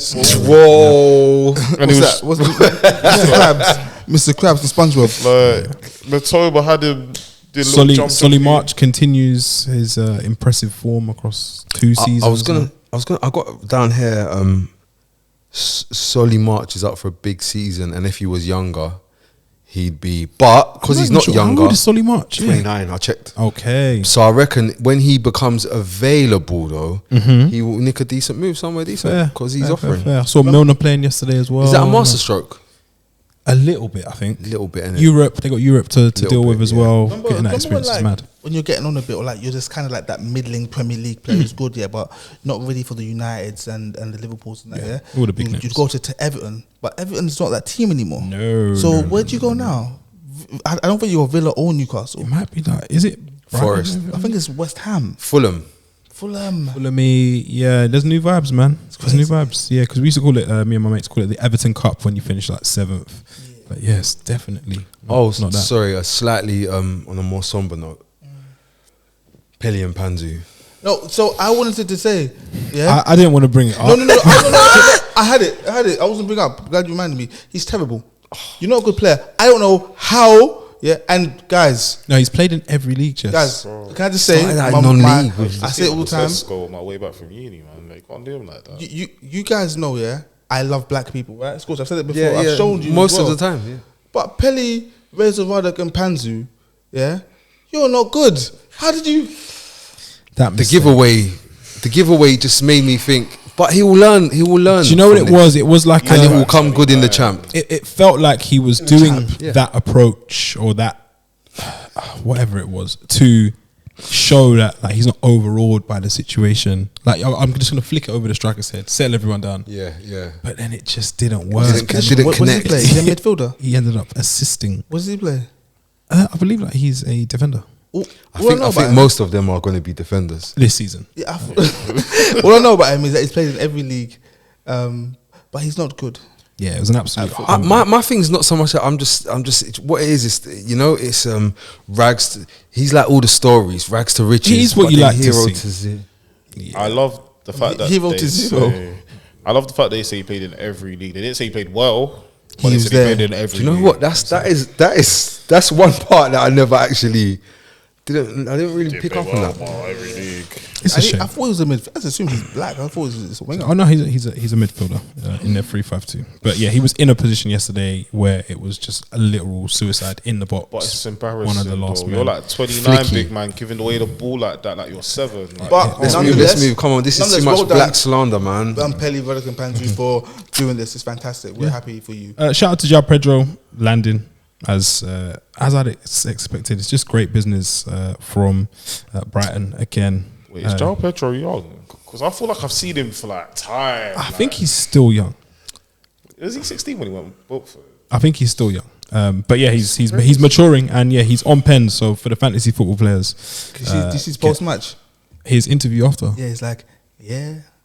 Whoa. And it was What's that? Mr. Krabs and SpongeBob. like Matoma had him did a little jump. Solly March continues his impressive form across 2 seasons. I got down here Solly March is up for a big season, and if he was younger, he'd be. But because he's not How younger, old is Solly March? 29. I checked. Okay. So I reckon when he becomes available, though, he will nick a decent move somewhere decent because he's offering. Fair. I saw Milner playing yesterday as well. Is that a masterstroke? A little bit, I think. A little bit, innit? Europe, they got Europe to deal with as well. Remember, Getting that experience is mad. When you're getting on a bit, or like you're just kind of like that middling Premier League player who's good, but not ready for the Uniteds and the Liverpools and that, yeah. All the big names. You'd go to Everton, but Everton's not that team anymore. No. So where do you go now? I don't think you're Villa or Newcastle. It might be like, is it Brighton? Forest. I think it's West Ham. Fulham. Me, yeah, there's new vibes, man. There's new vibes, yeah, because we used to call it, me and my mates call it the Everton Cup when you finish like 7th. But yes, definitely. Not that. Sorry, a slightly on a more somber note. Peli and Panzu. No, so I wanted to say, yeah. I didn't want to bring it up. No. I had it. I wasn't bring up. Glad you reminded me. He's terrible. You're not a good player. I don't know how. Yeah, and guys. No, he's played in every league, Jess. Guys, can I just say, non-league. I say it all the time. Go on my way back from uni, man. They can't do him like that. You guys know, yeah. I love black people, right? Of course, I've said it before. Yeah, I've shown you most as well. of the time. Yeah. But Peli, Reza Radak, and Panzu, yeah, you're not good. How did you? The giveaway just made me think. But he will learn. He will learn. Do you know what it was? It was like, and it will come good in the champ. It felt like he was doing that approach or that whatever it was to show that like he's not overawed by the situation. Like I'm just gonna flick it over the striker's head, settle everyone down. Yeah. But then it just didn't work. Didn't connect. What does he play? He's a midfielder. He ended up assisting. What does he play? I believe like he's a defender I think most of them are going to be defenders this season. Yeah, all I know about him is that he's played in every league, but he's not good. Yeah, it was an absolute. My thing's not so much that I'm just what it is it's rags. He's like all the stories, rags to riches. He's what you like to see. See. I love the fact that hero to zero. I love the fact they say he played in every league. They didn't say he played well, but He they was said there. he played in every. Do you know league. what? That's one part that I never actually didn't. I didn't really Didn't pick play up on well, that. well, every league. It's a shame. I thought he was a midfielder. I assumed he's black. I thought he was a winger. Oh no, he's a midfielder in their 3-5-2. But yeah, he was in a position yesterday where it was just a literal suicide in the box. But it's embarrassing. One of the last though. men. You're like 29, Flicky. big man, giving away the ball like that, like you're 7. Like, But Let's nonetheless- move. Come on, this is too nonetheless, much well done. black slander, man. Peli, Radak, and Panzu for doing this. It's fantastic. We're happy for you. Shout out to Joao Pedro landing as I'd expected. It's just great business from Brighton again. wait, is Joao Pedro young? Because I feel like I've seen him for like time. I think he's still young. Was he 16 when he went Brentford? I think he's still young. But yeah, he's maturing and yeah, he's on pen. So for the fantasy football players, This is post match. his interview after. Yeah, it's like,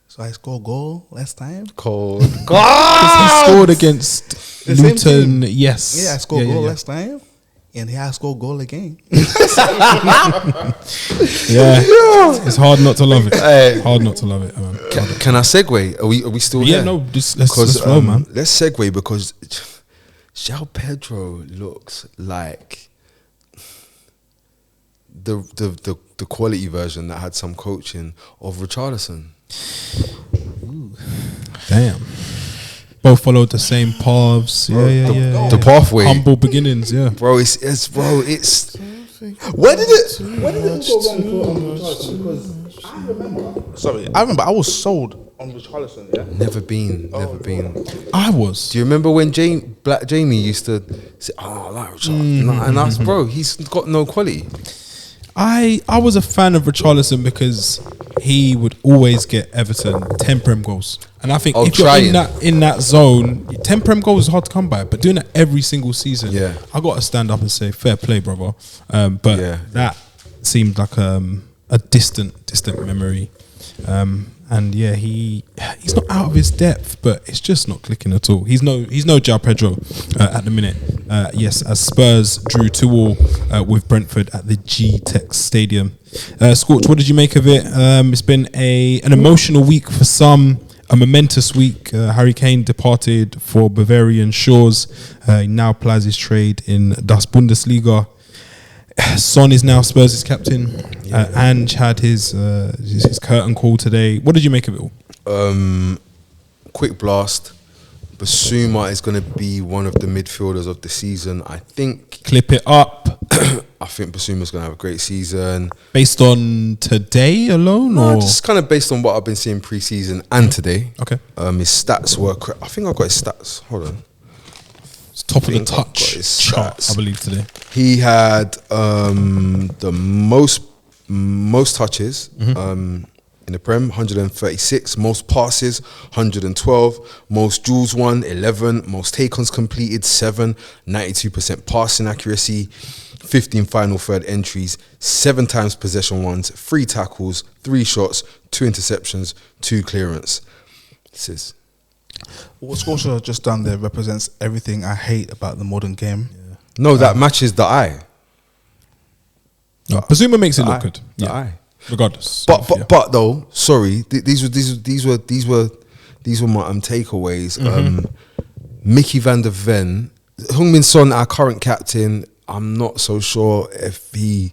so I scored a goal last time. Cold. He scored against The same Luton. team. Yes. Yeah, I scored a goal last time. And here I scored a goal again. Yeah, it's hard not to love it. Hey. Hard not to love it, man. Can I segue? Are we still Yeah, here? no, let's flow, man. Let's segue because Joao Pedro looks like the quality version that had some coaching of Richarlison. Damn. Both followed the same paths. Yeah. The pathway, Humble beginnings, yeah. bro. It's Where did it all go wrong for Richarlison? Because I remember I was sold on Richarlison, yeah? never been. I was. Do you remember when Black Jamie used to say, "Oh, I like Richarlison," and I was, bro, he's got no quality. I was a fan of Richarlison because he would always get Everton 10 Prem goals. And I think if trying. you're in that zone, 10 Prem goals is hard to come by. But doing that every single season, Yeah. I got to stand up and say, fair play, brother. But Yeah. that seemed like a distant memory. And yeah, he's not out of his depth, but it's just not clicking at all. He's no Joao Pedro at the minute. Yes, as Spurs drew 2-2 with Brentford at the G-Tech Stadium. Scorch, what did you make of it? It's been an emotional week for some, a momentous week. Harry Kane departed for Bavarian shores. He now plies his trade in Das Bundesliga. Son is now Spurs' captain. Ange had his curtain call today. What did you make of it all? Quick blast. Bissouma is going to be one of the midfielders of the season. I think. Clip it up. I think Bissouma's going to have a great season. Based on today alone, No, or just kind of based on what I've been seeing pre-season and today. okay, His stats were. I think I've got his stats. Hold on. it's top of the think I've got touch his chart, stats. I believe today. He had the most touches in the Prem, 136. Most passes, 112. Most duels won, 11. Most take-ons completed, 7. 92% passing accuracy. 15 final third entries, 7 times possession ones, 3 tackles, 3 shots, 2 interceptions, 2 clearance. This is What Scotia just done there represents everything I hate about the modern game. no, that matches the eye. No, Bissouma makes it look eye. good. The Yeah, eye. regardless. But though, sorry, these were my takeaways. Mickey van der Ven, Heung-min Son, our current captain. I'm not so sure if he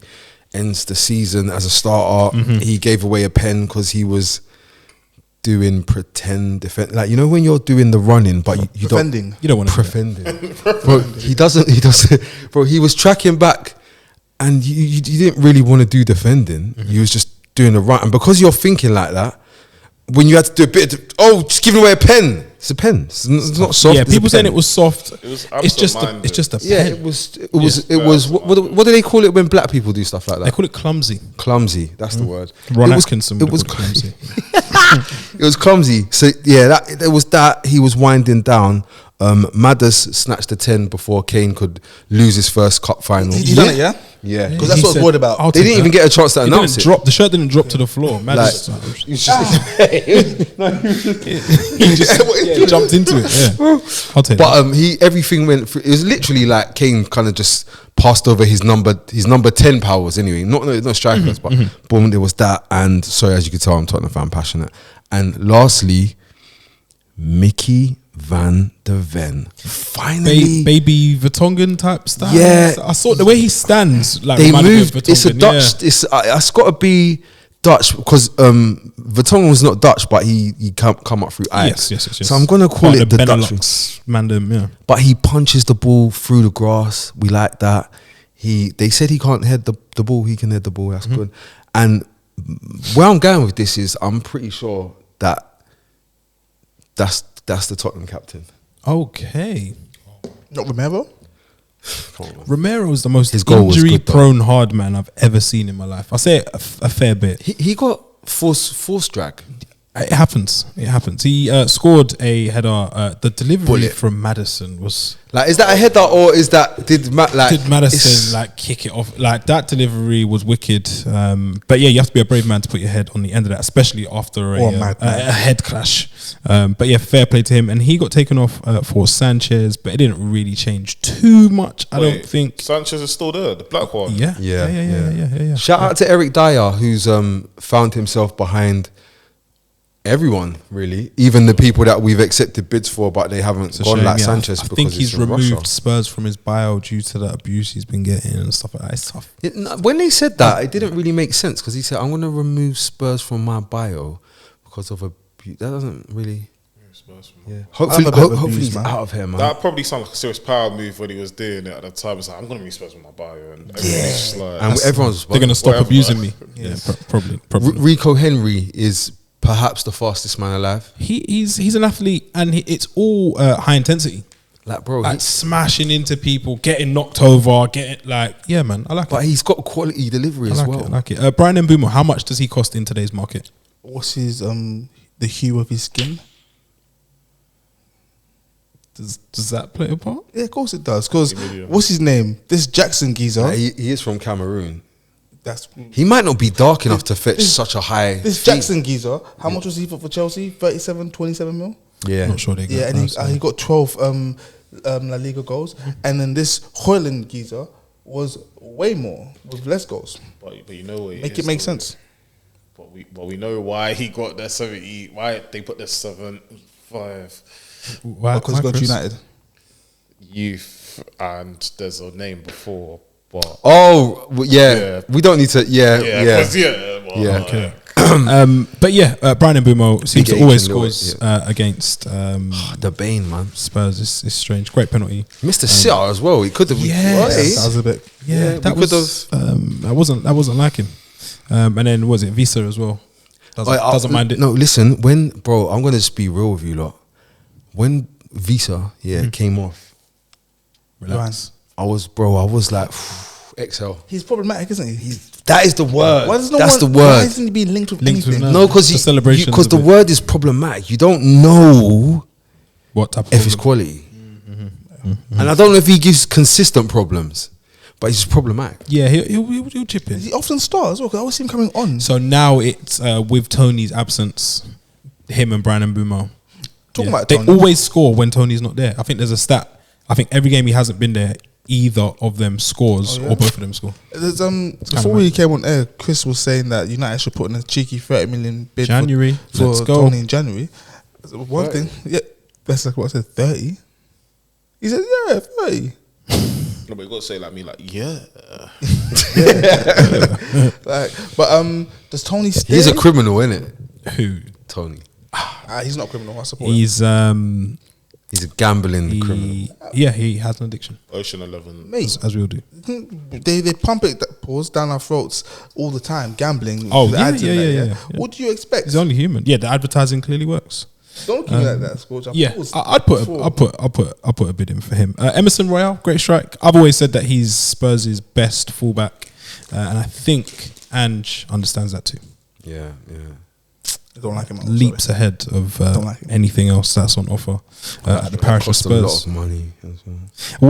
ends the season as a starter. He gave away a pen because he was doing pretend defense. Like, you know when you're doing the running, but you Defending. You don't want to defending. Bro, he doesn't. Bro, he was tracking back, and you didn't really want to do defending. You was just doing the run, and because you're thinking like that, when you had to do a bit, just giving away a pen. It's a pen. It's not soft. Yeah, it's a people saying pen. it was soft. It was It's just absent-minded. it's just a Yeah, pen. it was. What do they call it when black people do stuff like They that? call it clumsy. Clumsy. That's the word. Ron It was- Atkinson. It was clumsy. It was clumsy. So yeah, there was that. He was winding down. Madders snatched the 10 before Kane could lose his first cup final. He done it, yeah? Yeah. Because that's what I was worried about. I'll They take didn't that. even get a chance to It announce didn't it. drop. The shirt didn't drop to the floor. Man, Like, just, it's just- he just jumped into it. Yeah, I'll take that. But everything went through. It was literally like Kane kind of just passed over his number 10 powers anyway. Not strikers, but boom, there was that. And sorry, as you can tell, I'm Tottenham fan passionate. And lastly, Mickey van der Ven. Finally, Baby Vertonghen type style. Yeah. I saw the way he stands. Like they reminded me of moved. It's a Vertonghen, Dutch. It's got to be Dutch because Vertonghen was not Dutch, but he come up through Ajax. Yes. So I'm gonna call Part it of the Dutch. Benelux Mandem. Yeah. But he punches the ball through the grass. We like that. They said he can't head the ball. He can head the ball. That's good. And where I'm going with this is, I'm pretty sure that's the Tottenham captain. Okay. Not Romero? Romero is the most His goal was good, though. injury-prone hard man I've ever seen in my life. I say it a fair bit. He got force drag. It happens. He scored a header. The delivery Bullet. from Maddison was. Like, is that a header or is that Did it's- Maddison like kick it off? Like that delivery was wicked. But yeah, you have to be a brave man to put your head on the end of that, especially after Or a madman. head clash. But yeah, fair play to him. And he got taken off for Sanchez, but it didn't really change too much. I don't think. Sanchez is still there, the black one. Yeah. Shout out to Eric Dyer, who's found himself behind everyone, really, even the people that we've accepted bids for, but they haven't It's a gone shame, like yeah. Sanchez. I because think it's he's in removed Russia. Spurs from his bio due to the abuse he's been getting and stuff like that. It's tough. When they said that, it didn't really make sense because he said, "I'm going to remove Spurs from my bio because of abuse." That doesn't really. Yeah. Hopefully, I'm a bit of hopefully abuse, he's man. out of here, man. That probably sounded like a serious power move when he was doing it at the time. It's like, I'm going to be Spurs with my bio. And everyone's just like, And everyone's They're going to stop Whatever. abusing me. Yeah, probably. Rico Henry is perhaps the fastest man alive. He's an athlete, and it's all high intensity. Like, bro, Like smashing into people, getting knocked over, yeah, man. I like but it. he's got quality delivery I as like well. it. I like it. Brian Mbeumo, how much does he cost in today's market? What's his the hue of his skin? Does that play a part? Yeah, of course it does. Because Million. what's his name? This Jackson geezer. Like, he is from Cameroon. That's He might not be dark enough to fetch such a high. this fee. Jackson geezer. How much was he for Chelsea? 27 mil. Yeah. Not sure they got. Yeah, and he got 12 La Liga goals, and then this Hoyland geezer was way more with less goals. but you know what Make it make sense. But we know why he got that 70, why they put the 75 Why, Because he got Chris? United. youth, and there's a name before, but Oh, yeah. Yeah. We don't need to. Yeah. 'cause, well, Yeah. Okay. But yeah, Brian Mbeumo seems to Big always Asian little- scores against The Bane, man. Spurs. It's strange. Great penalty. Mr. Sitter as well. He could have. Yes. That was a bit. Yeah, that we was. That wasn't like him. And then was it Visa as well? Doesn't mind it. No, listen. Bro, I'm gonna just be real with you lot. When Visa, came off, Relax. I was like, exhale. He's problematic, isn't he? That is the word. Why does no That's one, the word. Why isn't he being linked with Linked with anything? no- No, because The celebrations because the of it. word is problematic. You don't know What type of if it's problem? quality, and I don't know if he gives consistent problems, but he's just problematic. Yeah, he'll chip in. He often starts as well, 'cause I always see him coming on. So now it's with Tony's absence, him and Brian Mbeumo. Talking about they Tony. always score when Tony's not there. I think there's a stat. I think every game he hasn't been there, either of them scores Oh, yeah? or both of them score. There's, before we came on air, Chris was saying that United should put in a cheeky 30 million bid January, for let's go. Tony in January. One 30? thing, yeah, that's like what I said, 30. He said, yeah, 30. No, but you got to say like me, like yeah. Does Tony stay? He's a criminal, isn't it? Who? Tony. He's not a criminal. I support him. He's He's a gambling criminal. he has an addiction, Ocean 11. Mate, as we all do. they pump it pause down our throats all the time, gambling. Oh, the yeah, ads and yeah, that, yeah. What do you expect? He's only human. Yeah, the advertising clearly works. Don't keep me like that, Scorch. Yeah, I'll put a bid in for him. Emerson Royale, great strike. I've always said that he's Spurs' best fullback, and I think Ange understands that too. Yeah. I don't like him. Leaps ahead of Don't like him. anything else that's on offer at the parish of Cost a lot Spurs. of money as well.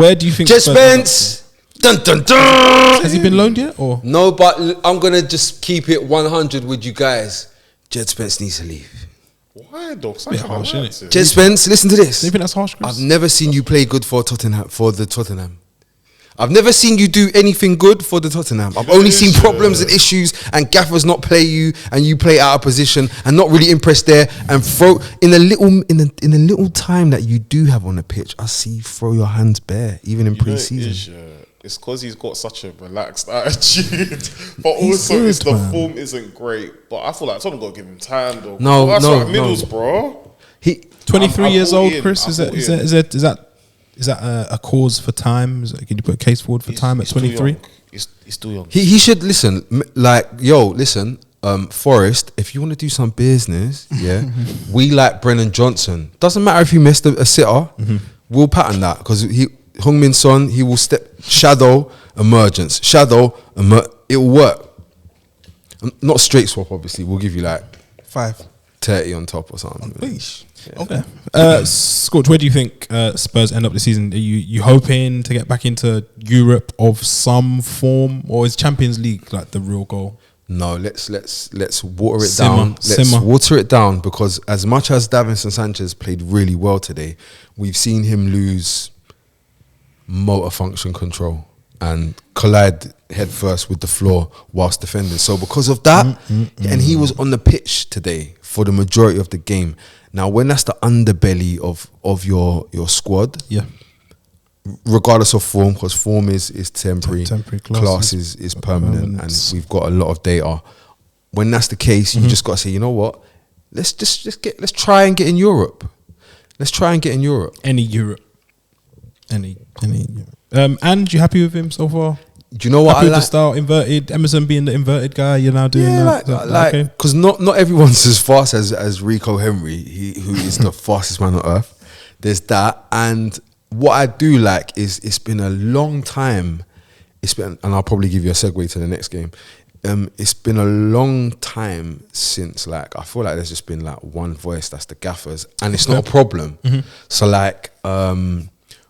Where do you think Jet Spurs- Spence. Dun dun dun. has he been loaned yet? Or No, but I'm gonna just keep it 100 with you guys. Jet Spence needs to leave. Why, dog? It's Bit harsh, innit? Jet Spence, listen to this. do you think that's harsh, Chris? I've never seen you play good for Tottenham. For the Tottenham, I've never seen you do anything good for the Tottenham. I've only seen problems and issues, and gaffers not play you, and you play out of position, and not really impressed there. And throw in the little time that you do have on the pitch. I see you throw your hands bare, even in pre-season. It's because he's got such a relaxed attitude, but He's also serious, the man. form isn't great. But I feel like someone got to give him time, though. No, that's no, like middles, no. bro. He 23 I'm years all old, in. Chris. I'm Is that all is in. that is that is that is that a cause for time? Can you put a case forward for time at He's too 23? young. He's still young. He should listen. Listen. Forest, if you want to do some business, we like Brennan Johnson. Doesn't matter if he missed a sitter. We'll pattern that because Heung-min Son, he will shadow emergence, it will work. Not straight swap, obviously. We'll give you like 5. 30 on top or something. Please. Okay. Scorch, where do you think Spurs end up this season? Are you hoping to get back into Europe of some form, or is Champions League like the real goal? No, let's water it Simmer, down. Let's simmer. water it down because as much as Davinson Sanchez played really well today, we've seen him lose motor function control and collide head first with the floor whilst defending. So because of that, and he was on the pitch today for the majority of the game. Now, when that's the underbelly of your squad, Yeah. regardless of form, because form is temporary, Temporary, class is permanent, and we've got a lot of data. When that's the case, you just got to say, you know what? Let's try and get in Europe. Let's try and get in Europe. Any Europe. Any Europe. And you happy with him so far? Do you know what Happy I with the like? style, inverted, Emerson being the inverted guy, you're now doing that. Okay. Because not everyone's as fast as Rico Henry, who is the fastest man on earth. There's that, and what I do like is it's been a long time. And I'll probably give you a segue to the next game. It's been a long time since I feel like there's just been one voice, that's the gaffers, and it's not a problem. So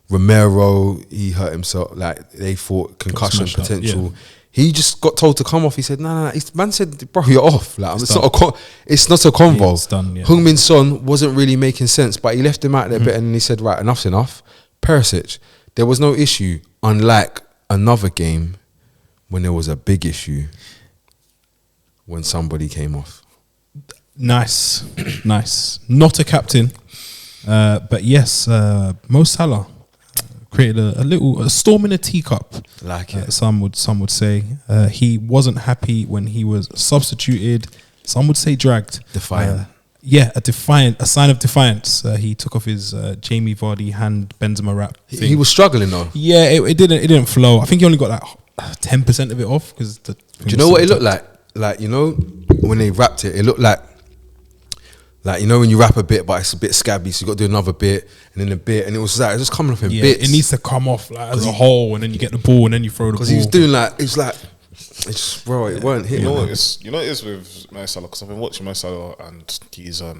Romero, he hurt himself. They thought concussion smashed up, potential. yeah. He just got told to come off. He said, "No." Man said, "Bro, you're off." It's not done. it's not a convo. It's done, yeah. Heung-min Son wasn't really making sense, but he left him out there a bit, and he said, "Right, enough's enough." Perisic, there was no issue. Unlike another game when there was a big issue when somebody came off. Nice. Not a captain, but yes, Mo Salah created a storm in a teacup. Like it. Some would say he wasn't happy when he was substituted Some would say dragged. Defiant. A sign of defiance. He took off his Jamie Vardy hand Benzema wrap thing. He was struggling though. Yeah, it didn't flow. I think he only got like 10% of it off because. Do you know what it looked like? Like, you know, when they wrapped it, it looked like you know when you wrap a bit, but it's a bit scabby, so you got to do another bit and then a bit, and it was like it was just coming off in bits. It needs to come off like as a whole, and then you get the ball, and then you throw the ball. Because he was doing like it's just bro, it weren't hitting. You know what it is with Mo Salah, because I've been watching Mo Salah and he's a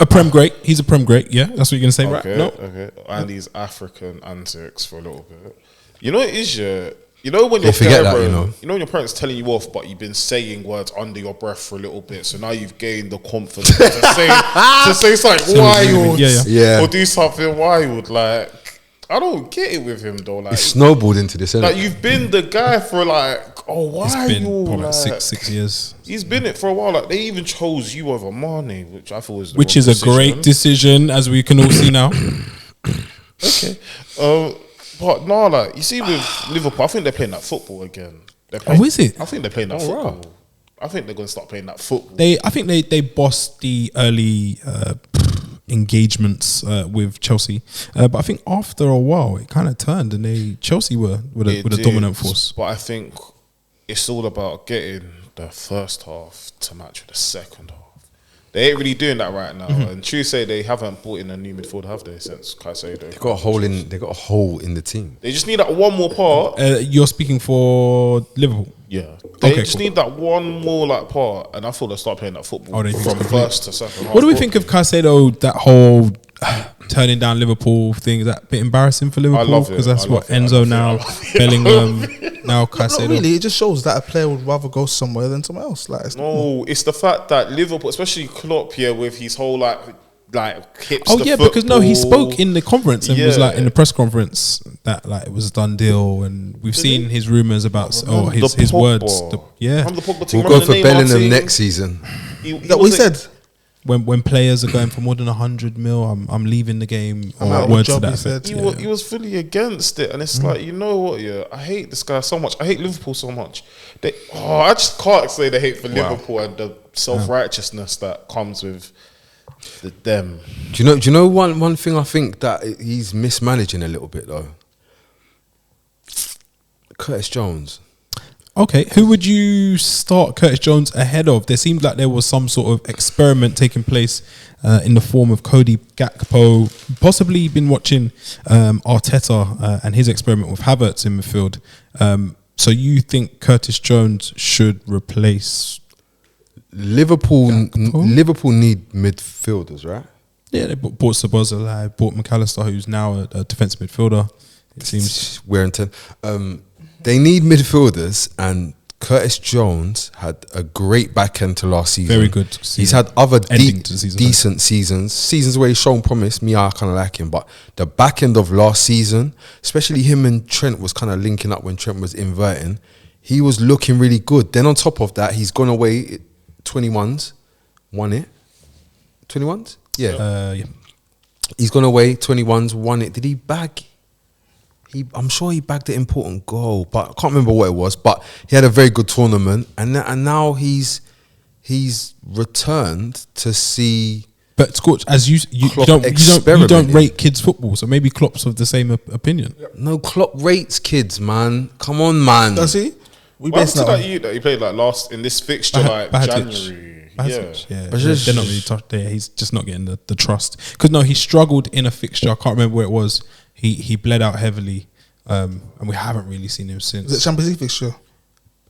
Prem great. He's a Prem great. Yeah, that's what you're gonna say, right? No? Okay. And he's African antics for a little bit. You know what it is, yeah. You know when your when your parents telling you off, but you've been saying words under your breath for a little bit, so now you've gained the confidence to say something wild, or do something wild. Like, I don't get it with him though. Like, it's snowballed into this. Like, you've been the guy for like it's been probably like 6 years. He's been it for a while. Like, they even chose you over Mane, which I thought was a great decision, as we can all see now. Okay. But no, like, you see with Liverpool, I think they're playing that football again. Is it? I think they're playing that football. I think they're going to start playing that football. I think they bossed the early engagements with Chelsea, but I think after a while it kind of turned, and Chelsea were the dominant force. But I think it's all about getting the first half to match with the second half. They ain't really doing that right now. And true say, they haven't brought in a new midfield, have they, since Caicedo? They got a hole in the team. They just need that one more part. You're speaking for Liverpool? Yeah. They just need that one more like part, and I thought they'll start playing that football from first to second half. What do we think of Caicedo, that whole turning down Liverpool thing? Is that a bit embarrassing for Liverpool? I love it. Because that's what Enzo now, Bellingham, now Caicedo. Not really, it just shows that a player would rather go somewhere than somewhere else. Like, it's the fact that Liverpool, especially Klopp here with his whole like hipster football. Because he spoke in the conference and was like in the press conference that like it was a done deal, and we've seen his rumours about his words. We'll go for Bellingham next season. That we said. When players are going for more than 100 mil, I'm leaving the game. Or words to that effect. He was fully against it, and it's like, you know what? Yeah, I hate this guy so much. I hate Liverpool so much. I just can't say the hate for Liverpool and the self-righteousness that comes with them. Do you know one thing I think that he's mismanaging a little bit though? Curtis Jones. Okay, who would you start Curtis Jones ahead of? There seemed like there was some sort of experiment taking place in the form of Cody Gakpo. Possibly been watching Arteta and his experiment with Havertz in midfield. So you think Curtis Jones should replace Liverpool? Liverpool need midfielders, right? Yeah, they bought Szoboszlai, bought McAllister, who's now a defensive midfielder. It seems wear and tear. They need midfielders, and Curtis Jones had a great back end to last season. Very good season. He's had other decent seasons where he's shown promise. I kind of like him, but the back end of last season, especially him and Trent was kind of linking up when Trent was inverting. He was looking really good. Then on top of that, he's gone away 21s, won it. 21s? Yeah. He's gone away 21s, won it. Did he bag? I'm sure he bagged an important goal, but I can't remember what it was. But he had a very good tournament, and now he's returned to see. But Scorch, as you don't rate kids football, so maybe Klopp's of the same opinion. No, Klopp rates kids, man. Come on, man. Does he? What happened to that he played like last in this fixture, January? Yeah. But they're not really touched there. He's just not getting the trust. Because he struggled in a fixture. I can't remember where it was. He bled out heavily, and we haven't really seen him since. Was it Champions League fixture?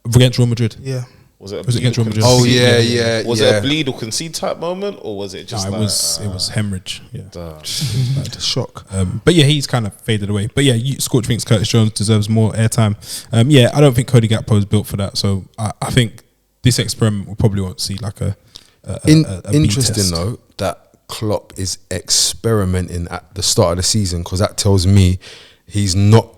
Against Real Madrid? Yeah. Was it against Real Madrid? Oh yeah. Was it a bleed or concede type moment, or was it just? No, it was hemorrhage. Yeah, shock. But yeah, he's kind of faded away. But yeah, Scorch thinks Curtis Jones deserves more airtime. I don't think Cody Gakpo is built for that. So I think this experiment we probably won't see like a interesting though that Klopp is experimenting at the start of the season, because that tells me he's not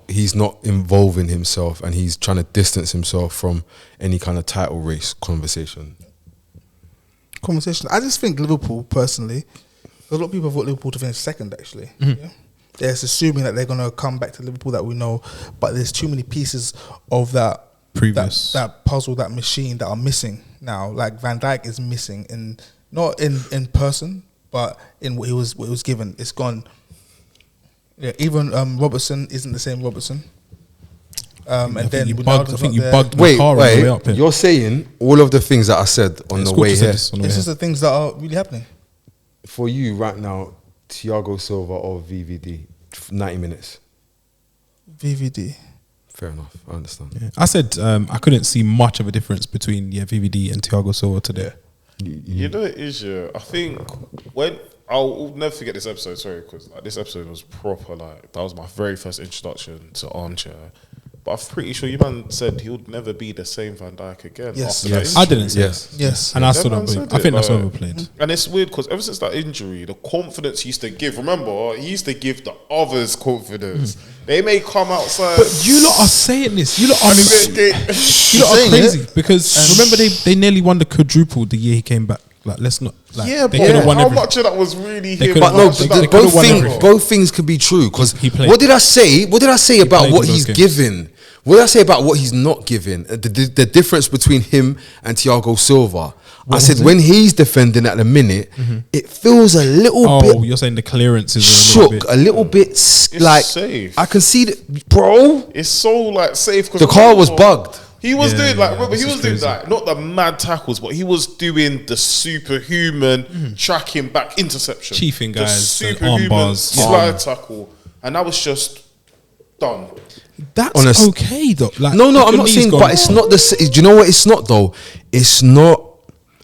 involving himself, and he's trying to distance himself from any kind of title race conversation. I just think Liverpool, personally, a lot of people want Liverpool to finish second, actually. Yeah? They're just assuming that they're going to come back to Liverpool that we know, but there's too many pieces of that that puzzle, that machine that are missing. now, like Van Dijk is missing not in person, but in what he was given. It's gone. Yeah, even Robertson isn't the same Robertson. And then you bugged my Wait, car on the way up here. you're saying all of the things that I said on the way here. It's just the things that are really happening. For you right now, Thiago Silva or VVD, 90 minutes. VVD. Fair enough, I understand. Yeah. I said I couldn't see much of a difference between VVD and Thiago Silva today. You know it is, yeah. I think when I'll never forget this episode. Sorry, because like, this episode was proper. Like that was my very first introduction to Armchair. But I'm pretty sure you man said he would never be the same Van Dijk again. Yes, after that I didn't say yes. And I still don't Everyone believe. said I think it, that's like- overplayed. And it's weird because ever since that injury, the confidence he used to give. Remember, he used to give the others confidence. They may come outside. But you lot are saying this. You lot are, you lot are saying crazy because remember they nearly won the quadruple the year he came back. Like let's not. Like, yeah, they but could've won how everything. much of that was really They him? could've But won no, everything. but They could've won everything. both things could be true. Because He played. what did I say? What did I say about played what in he's those games. given? What did I say about what he's not given? The difference between him and Thiago Silva. I said when he's defending at the minute, it feels a little bit Oh, you're saying the clearance is shook, a little bit like safe. I can see that, bro. It's so like safe because The car was bugged. He was Yeah, doing like yeah, remember he this was is doing crazy. like not the mad tackles, but he was doing the superhuman tracking back interception, Chiefing the guys, the arm superhuman bars. slide tackle, and that was just done. That's Honest- okay though. Like, No, if I'm your not knee's saying, gone, but it's not the same. Do you know what it's not though? It's not.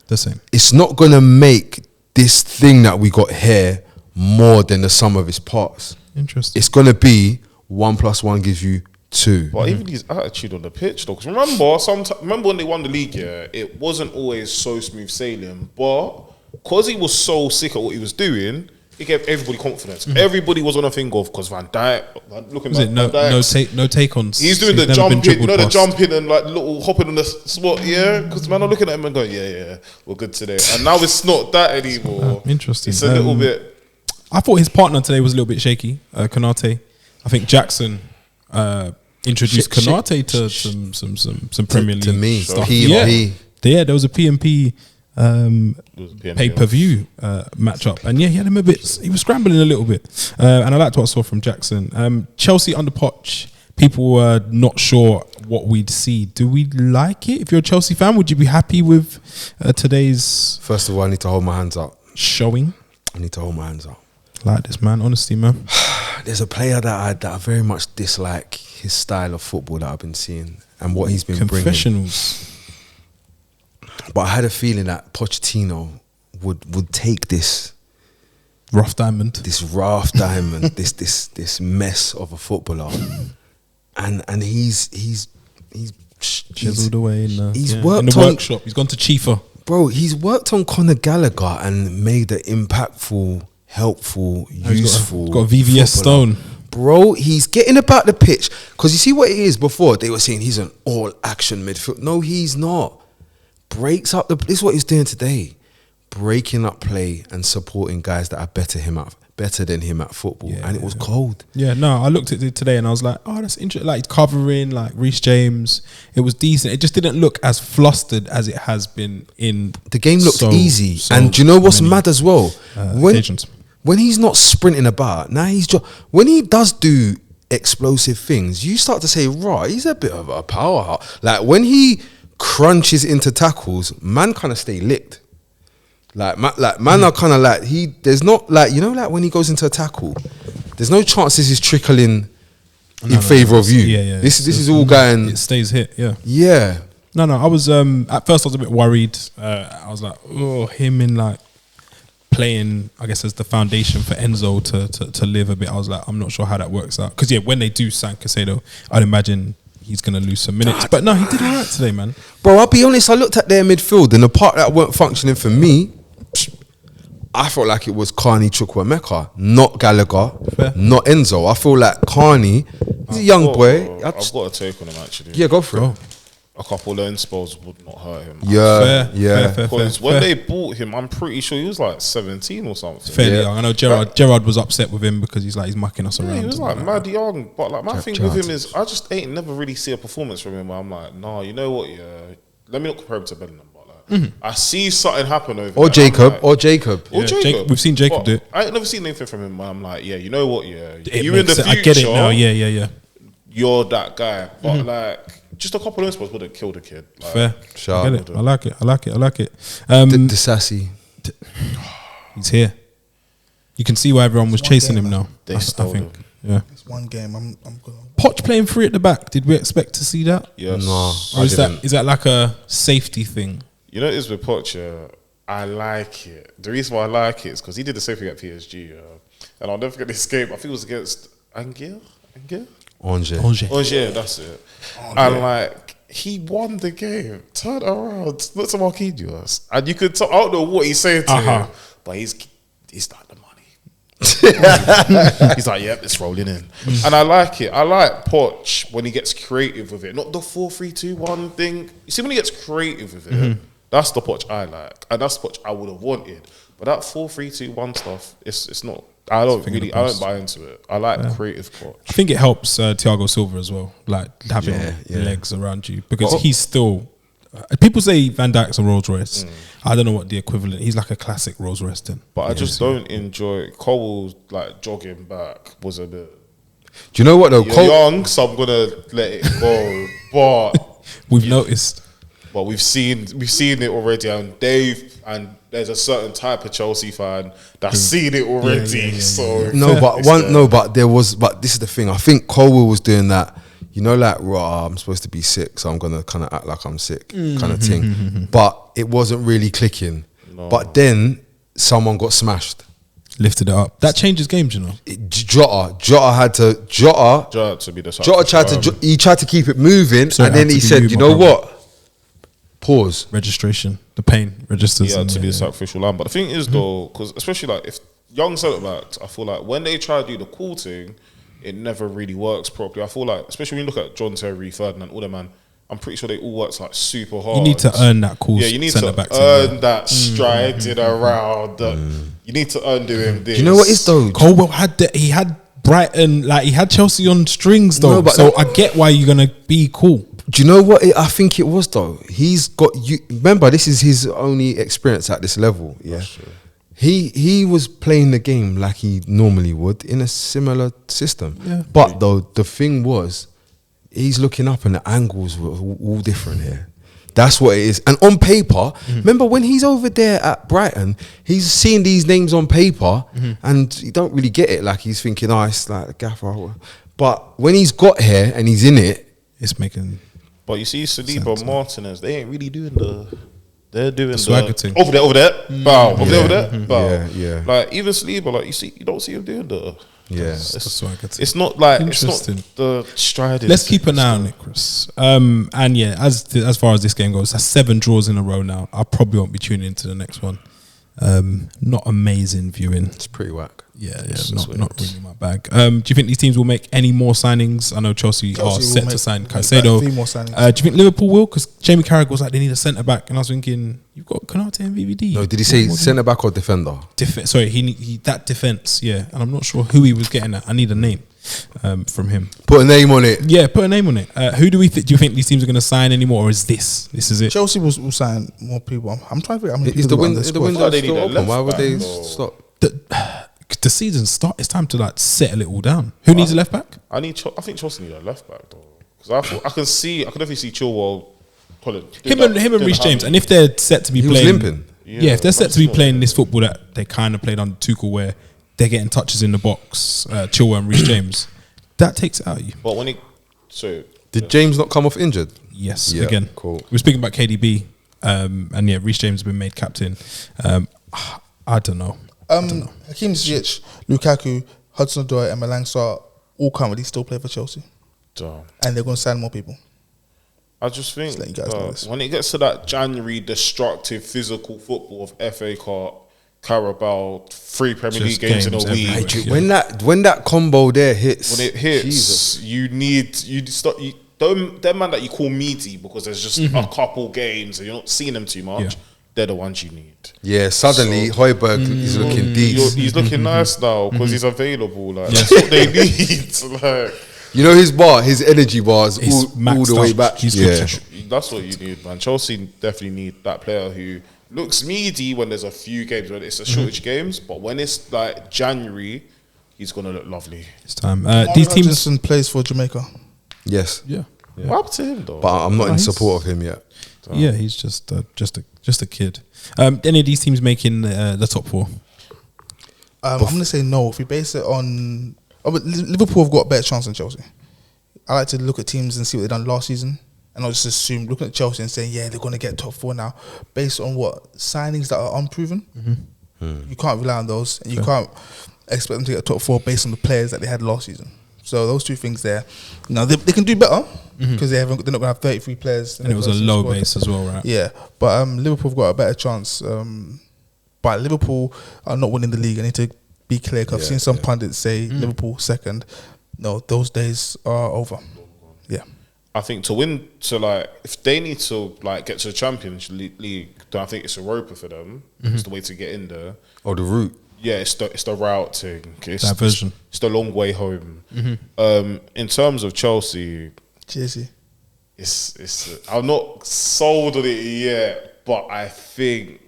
the same. It's not gonna make this thing that we got here more than the sum of its parts. Interesting. It's gonna be 1 + 1 gives you 2. But even his attitude on the pitch, though, because remember when they won the league, yeah, it wasn't always so smooth sailing, but because he was so sick at what he was doing, it gave everybody confidence. Everybody was on a thing of because Van Dijk, looking Was at it Van Dijk, no take ons? he's doing the jumping, you know, the jumping and like little hopping on the spot, yeah. Because man, I'm looking at him and going, yeah, we're good today. And now it's not that anymore. Interesting. It's a little bit. I thought his partner today was a little bit shaky. Konate. I think Jackson introduced Konate to some Premier League To me, stuff. P&P. Yeah, there was a P&P pay-per-view matchup, and yeah, he had him a bit. He was scrambling a little bit, and I liked what I saw from Jackson. Chelsea under Poch. People were not sure what we'd see. Do we like it? If you're a Chelsea fan, would you be happy with today's First of all, I need to hold my hands up. showing? I need to hold my hands up. Like this, man. Honesty, man. There's a player that I very much dislike his style of football that I've been seeing and what he's been bringing. Confessionals. But I had a feeling that Pochettino would take this Rough diamond. rough diamond, this mess of a footballer, and he's Chiseled away in the, he's in worked the on- workshop. He's gone to Chifa. bro. He's worked on Conor Gallagher and made an impactful, helpful, useful. Got a VVS footballer. Stone. Bro, he's getting about the pitch because you see what it is. Before they were saying he's an all-action midfield. No, he's not. Breaks up the. This is what he's doing today. Breaking up play and supporting guys that are better than him at football, and it was cold. Yeah, no, I looked at it today and I was like, oh, that's interesting. Like covering, like Reece James, it was decent. It just didn't look as flustered as it has been in The game looked so easy, and do you know what's many, mad as well? occasions. When he's not sprinting about, now he's just when he does do explosive things, you start to say, right, he's a bit of a powerhouse. Like when he crunches into tackles, man kind of stay licked. Man are kind of like there's not like, you know, like when he goes into a tackle, there's no chances he's trickling in favour of you. Yeah. This is all going. It stays hit. Yeah. Yeah. No. I was at first I was a bit worried. I was like, oh, him in like playing, I guess, as the foundation for Enzo to live a bit. I was like, I'm not sure how that works out because when they do sign Caicedo, I'd imagine he's gonna lose some minutes. But no, he did all right today, man. Bro, I'll be honest, I looked at their midfield and the part that weren't functioning for me, I felt like it was Carney Chukwuemeka, not Gallagher, Fair. not Enzo. I feel like Carney, he's a young boy. I've got a take on him actually. Yeah, go for it. A couple of end spells would not hurt him. Yeah. Fair. Because when they bought him, I'm pretty sure he was like 17 or something. Fairly Yeah. young. I know Gerard was upset with him because he's mucking us around. Yeah, he was like mad young, but like my thing with Gerrard. him is I just ain't never really see a performance from him where I'm like, nah, you know what? Yeah, let me not compare him to Bellingham, but like I see something happen over Or there. Jacob. Yeah, we've seen Jacob do it. I ain't never seen anything from him. I'm like, yeah, you know what? Yeah, It you in the makes future. I get it now. Yeah. You're that guy. But like, just a couple of spots would have killed a kid. Like, Fair. Sharp. I get it. I like it. The sassy. He's here. You can see why everyone was It's one chasing game, him man. now. They I stole think. him. Yeah. It's one game. I'm gonna. Poch playing free at the back. Did we expect to see that? Yes. No. Or is didn't. that like a safety thing? You know, it is with Poch. I like it. The reason why I like it is because he did the same thing at PSG. And I'll never forget this game. I think it was against Angers. Angers. That's it. And like, he won the game. Turned around, looked at Marquinhos, and you could tell. I don't know what he's saying to him, but he's like the money. He's like, yep, it's rolling in, and I like it. I like Poch when he gets creative with it, not the 4-3-2-1 thing. You see, when he gets creative with it, that's the Poch I like, and that's the Poch I would have wanted. But that 4-3-2-1 stuff, it's not. I don't buy into it. I like creative Poch. I think it helps Thiago Silva as well, like having legs around you, because he's still. People say Van Dijk's a Rolls Royce. I don't know what the equivalent. He's like a classic Rolls Royce then. But I just don't enjoy Cole's like jogging back was a bit. Do you know what though? You're young, so I'm gonna let it go. But we've noticed. But we've seen it already, and there's a certain type of Chelsea fan that's seen it already. So but this is the thing. I think Colwell was doing that. You know, like, I'm supposed to be sick, so I'm gonna kind of act like I'm sick, kind of thing. But it wasn't really clicking. No. But then someone got smashed, lifted it up. That changes games, you know. Jota to be the. He tried to keep it moving, and then he said, "You know what? Pause. Registration. The pain registers. Yeah, to be the sacrificial lamb. But the thing is, though, because especially like if young centre backs, I feel like when they try to do the cool thing, it never really works properly. I feel like, especially when you look at John Terry, Ferdinand, all them, man, I'm pretty sure they all work like super hard. You need to earn that cool. Yeah, you need to earn that striding around. You need to earn doing this. Do you know what is though? Colwell he had Brighton, like he had Chelsea on strings though. No, so I get why you're gonna be cool. Do you know what I think it was though? He's got you. Remember, this is his only experience at this level. Yeah. He was playing the game like he normally would in a similar system. Yeah. But though, the thing was, he's looking up and the angles were all different here. That's what it is. And on paper, remember when he's over there at Brighton, he's seeing these names on paper and you don't really get it. Like he's thinking, it's like a gaffer. But when he's got here and he's in it, it's making... But you see Saliba, Martinez, they ain't really doing the... They're doing the swagger thing. Over there, bow. Over there, bow. Yeah. Like even Saliba, like you don't see him doing the. It's the swagger thing. It's not like it's not the striding. Let's keep an eye on it, Chris. And yeah, as far as this game goes, that's 7 draws in a row now. I probably won't be tuning into the next one. Not amazing viewing. It's pretty whack. Yeah, not really my bag. Do you think these teams will make any more signings? I know Chelsea are set to sign Caicedo. 3 more signings. Do you think Liverpool will? Because Jamie Carragher was like, they need a centre back, and I was thinking, you've got Konate and VVD. No, did he say centre back or defender? Sorry, he that defence. Yeah, and I'm not sure who he was getting at. I need a name from him. Put a name on it. Yeah, put a name on it. Who do we do you think these teams are going to sign anymore, or is this is it? Chelsea will sign more people. I'm trying to figure out how many Is people the window still open? Why would they stop? The season start. It's time to like settle it all down. Who needs a left back? I think Chelsea need a left back though, because I can definitely see Chilwell. Him and Reece James, and if they're set to be playing, limping. Yeah, if they're set to be playing this football that they kind of played under Tuchel, where they're getting touches in the box, Chilwell and Reece James, that takes it out of you. But did James not come off injured? Yes, again. Cool. We're speaking about KDB, and yeah, Reece James has been made captain. I don't know. Hakim Ziyech, Lukaku, Hudson-Odoi and Malang Sarr all currently still play for Chelsea. Damn. And they're going to sign more people. I just think Just let you guys know this. when it gets to that January destructive physical football of FA Cup, Carabao, 3 Premier League games in a week. When that combo there hits, When it hits, Jesus. them man that you call meaty because there's just a couple games and you're not seeing them too much. Yeah. They're the ones you need. Yeah, suddenly Højbjerg is looking deep. He's looking nice now because he's available. Like that's what they need. Like, you know his energy bar is all the way back. He's yeah. good. That's what you need, man. Chelsea definitely need that player who looks meaty when there's a few games, when it's a shortage games, but when it's like January, he's gonna look lovely. It's time. These teams Hodgson plays for Jamaica. Yes. Yeah. What happened to him though? But I'm not in Nice. support of him yet. Yeah, he's just a kid. Any of these teams making the top 4? I'm going to say no. If we base it on... but Liverpool have got a better chance than Chelsea. I like to look at teams and see what they've done last season. And I'll just assume, looking at Chelsea and saying, yeah, they're going to get top 4 now. Based on what? Signings that are unproven. You can't rely on those. And you can't expect them to get top 4 based on the players that they had last season. So those two things there. Now, they can do better because they're not going to have 33 players. And it was a low base as well, right? Yeah. But Liverpool have got a better chance. But Liverpool are not winning the league. I need to be clear. Cause I've seen some pundits say Liverpool second. No, those days are over. Yeah. I think to win, if they need to get to the Champions League, then I think it's Europa for them. It's the way to get in there. Or the route. Yeah, it's the route thing. Diversion. It's the long way home. In terms of Chelsea, Chelsea. it's I'm not sold on it yet, but I think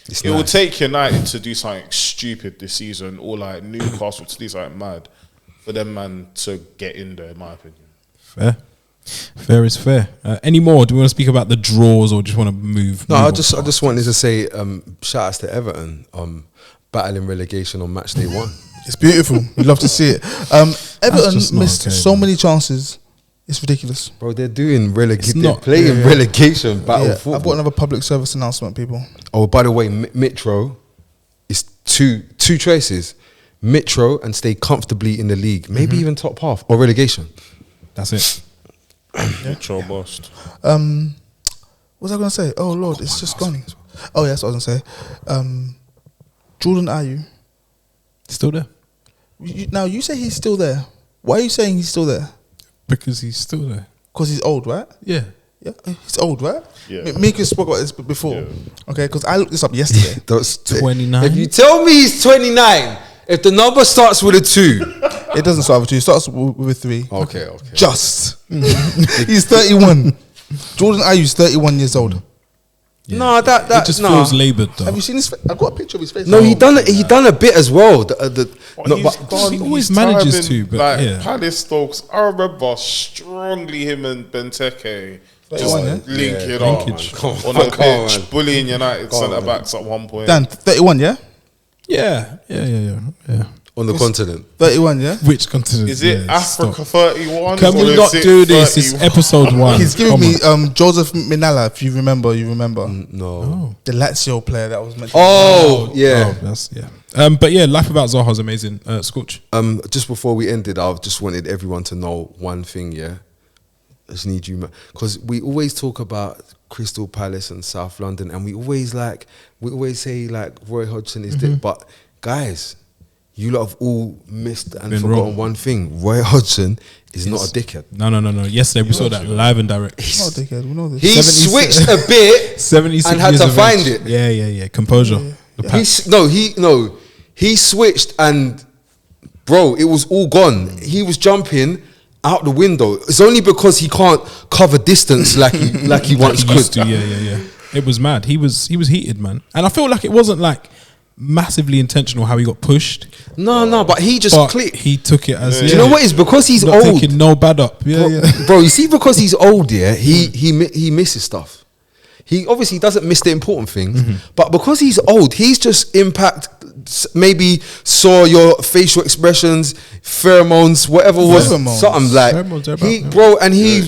It's it will nice. take United to do something stupid this season, or like Newcastle to do something mad for them man to get in there. In my opinion, Fair is fair. Any more? Do we want to speak about the draws, or just want to move? No, move I on just fast? wanted to say shout outs to Everton battling relegation on match day 1. It's beautiful. We love to see it. Everton just not missed okay, so man. many chances. It's ridiculous. Bro, they're doing relegation. They're not- playing relegation battle Yeah, football. I've got another public service announcement, people. Oh, by the way, Mitro is two choices: Mitro and stay comfortably in the league, maybe even top half, or relegation. That's it. Metro bust. What was I going to say? Oh, Lord, it's just gone. Oh, yeah, that's what I was going to say. Jordan Ayew. Still there Now, you say he's still there. Why are you saying he's still there? because he's still there. Because he's old, right? Yeah. Yeah, he's old, right? Yeah. Mika spoke about this before. Yeah. Okay, because I looked this up yesterday. That's 29. If you tell me he's 29, if the number starts with a 2, It doesn't start with 2. It starts with a 3. okay. Just. He's 31. Jordan Ayew's 31 years old. Yeah. No, that it just no. feels laboured though. Have you seen his face? I've got a picture of his face. No, he done a bit as well. No, He's but done he always his manages time to, in, but yeah. Palace Stokes. I remember strongly him and Benteke just 31, yeah? linking up Linkage. Come on on, the come on, pitch, man. bullying United Come on, centre backs at one point. Dan, 31, yeah? yeah. on the continent. 31, yeah? Which continent? Is it Yeah, Africa stop. 31? Can or we is not it do this? It's 31? episode 1. He's giving Come me on. Joseph Minala, if you remember. No. The Lazio player that was mentioned. Oh, yeah. Oh, that's but yeah, Life About Zaha is amazing. Scorch. Just before we ended, I just wanted everyone to know one thing, yeah? I just need you, because we always talk about Crystal Palace and South London, and we always say like Roy Hodgson is dead, but guys, you lot have all missed and Been forgotten wrong. one thing. Roy Hodgson is not a dickhead. No. Yesterday we saw that live and direct. Oh, dickhead, we know this. He 76 switched a bit 76 and had years to of find age. it. Yeah. Composure. The pack. He switched and bro, it was all gone. He was jumping out the window. It's only because he can't cover distance like he once He used could. to, yeah. It was mad. He was heated, man. And I feel like it wasn't like massively intentional how he got pushed. No, but he just But clicked. he took it as Do you know what? It's because he's not old. taking no bad up. Yeah. Bro, you see, because he's old, yeah, he misses stuff. He obviously doesn't miss the important things, but because he's old, he's just maybe saw your facial expressions, pheromones, whatever was Pheromones. something like Pheromones are about, he, yeah. bro, and he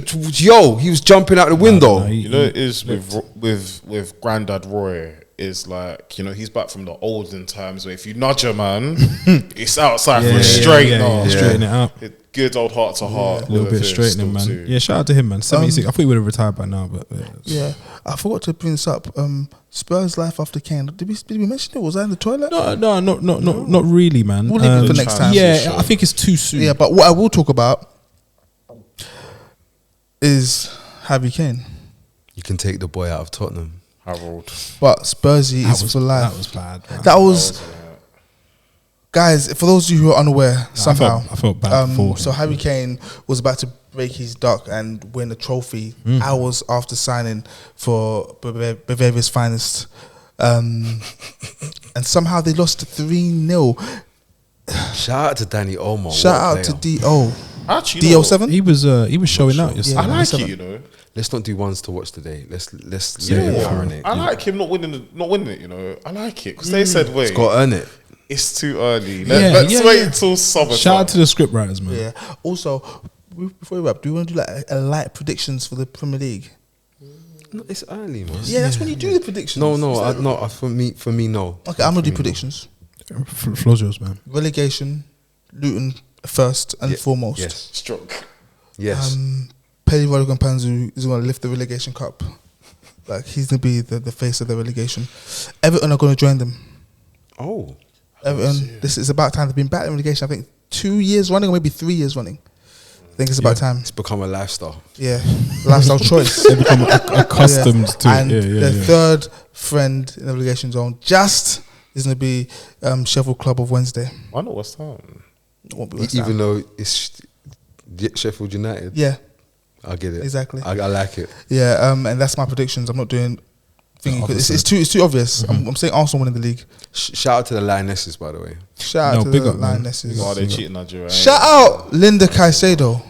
was jumping out the window. No, You know, it is with Grandad Roy. Is like, he's back from the olden times where if you nudge a man, it's outside for a straightener. Straighten it out. Good old heart to heart. A little with bit it straightening, man. still too. Yeah, shout out to him, man. 76. I thought he would have retired by now, but Yeah, I forgot to bring this up. Spurs life after Kane. Did we mention it? Was I in the toilet? no, not really, man. We'll leave it for next time. Yeah, I think it's too soon. Yeah, but what I will talk about is Harry Kane. You can take the boy out of Tottenham. Harold. But Spursy is for life. That was bad. Man. That was Guys, for those of you who are unaware, somehow I felt bad for so him. Harry Kane was about to break his duck and win a trophy hours after signing for Bavaria's finest, and somehow they lost 3-0. Shout out to Danny Olmo. Shout what a out to player. Do. Actually, you know, Do7. He was showing out yesterday. I like 7. it, you know. Let's not do ones to watch today. Let's let Yeah. him marinate. I like him not winning it, you know. I like it because they said, wait, He's got to earn it. it's too early. Yeah, Let's wait until summer. Shout out to the script writers, man. Yeah. Also, before we wrap, do you want to do like a light predictions for the Premier League? No, it's early, man. Yeah, that's when you do the predictions. No. For me, no. Okay, I'm gonna do predictions. Floor's yours, man. Relegation, Luton first and foremost. Yes. Stroke. Yes. Pelly Rodigan Panzu is going to lift the relegation cup. Like, he's going to be the face of the relegation. Everton are going to join them. Oh. Everton, this is about time. They've been back in relegation, I think, 2 years running or maybe 3 years running. I think it's about time. It's become a lifestyle. Yeah, lifestyle choice. They become accustomed to And it. Yeah, the yeah. third friend in the relegation zone just is going to be Sheffield Club of Wednesday. Why not West Ham? It won't be West Ham. Even though it's Sheffield United. Yeah, I get it. exactly. I like it. Yeah, and that's my predictions. I'm not doing thingy 'cause it's too obvious. I'm saying Arsenal winning the league. Shout out to the Lionesses, by the way. Shout out to big the up, man. Lionesses. Why are they cheating Nigeria? Shout out Linda Caicedo.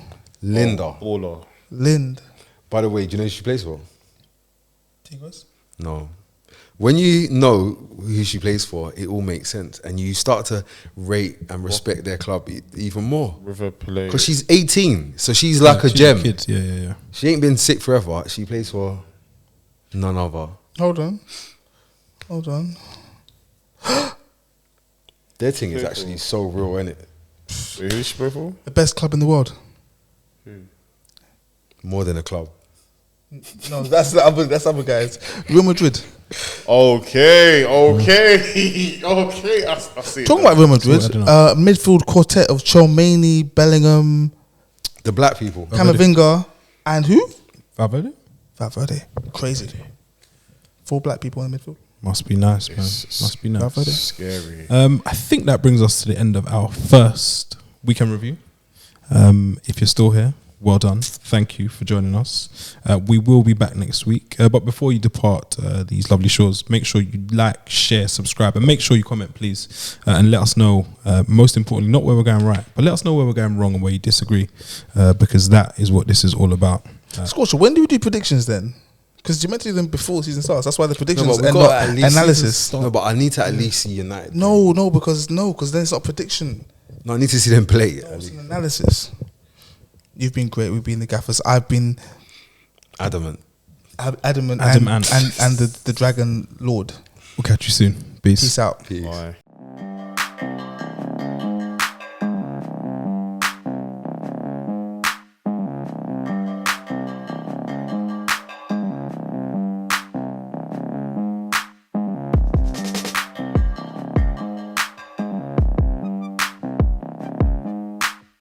Linda. Baller. Lind. By the way, do you know who she plays for? Tigers? No. When you know who she plays for, it all makes sense. And you start to rate and respect their club even more. River Plate. Because she's 18, so she's like a She's gem. kid. Yeah. She ain't been sick forever. She plays for none other. Hold on. Their thing is actually so real, isn't it? Wait, who's she play for? The best club in the world. More than a club. No, that's the other guys. Real Madrid. Okay. I see. Talking about Real Madrid, I don't know. midfield quartet of Chelmani, Bellingham, The black people. Camavinga, and who? Valverde? Valverde. Crazy. 4 black people in the midfield. Must be nice, man. Must be nice. Valverde. Scary. I think that brings us to the end of our first weekend review. If you're still here, well done. Thank you for joining us. We will be back next week. But before you depart these lovely shores, make sure you like, share, subscribe, and make sure you comment, please, and let us know, most importantly, not where we're going right, but let us know where we're going wrong and where you disagree, because that is what this is all about. Scorcher, when do we do predictions then? Because you meant to do them before season starts. That's why the predictions No, but and we've got not at least analysis. No, but I need to at least see United. No, because then it's not prediction. No, I need to see them play. at It's least. an analysis. You've been great. We've been the gaffers. I've been Adamant. adamant Adam and the Dragon Lord. We'll catch you soon. Peace. Peace out. Peace. Bye.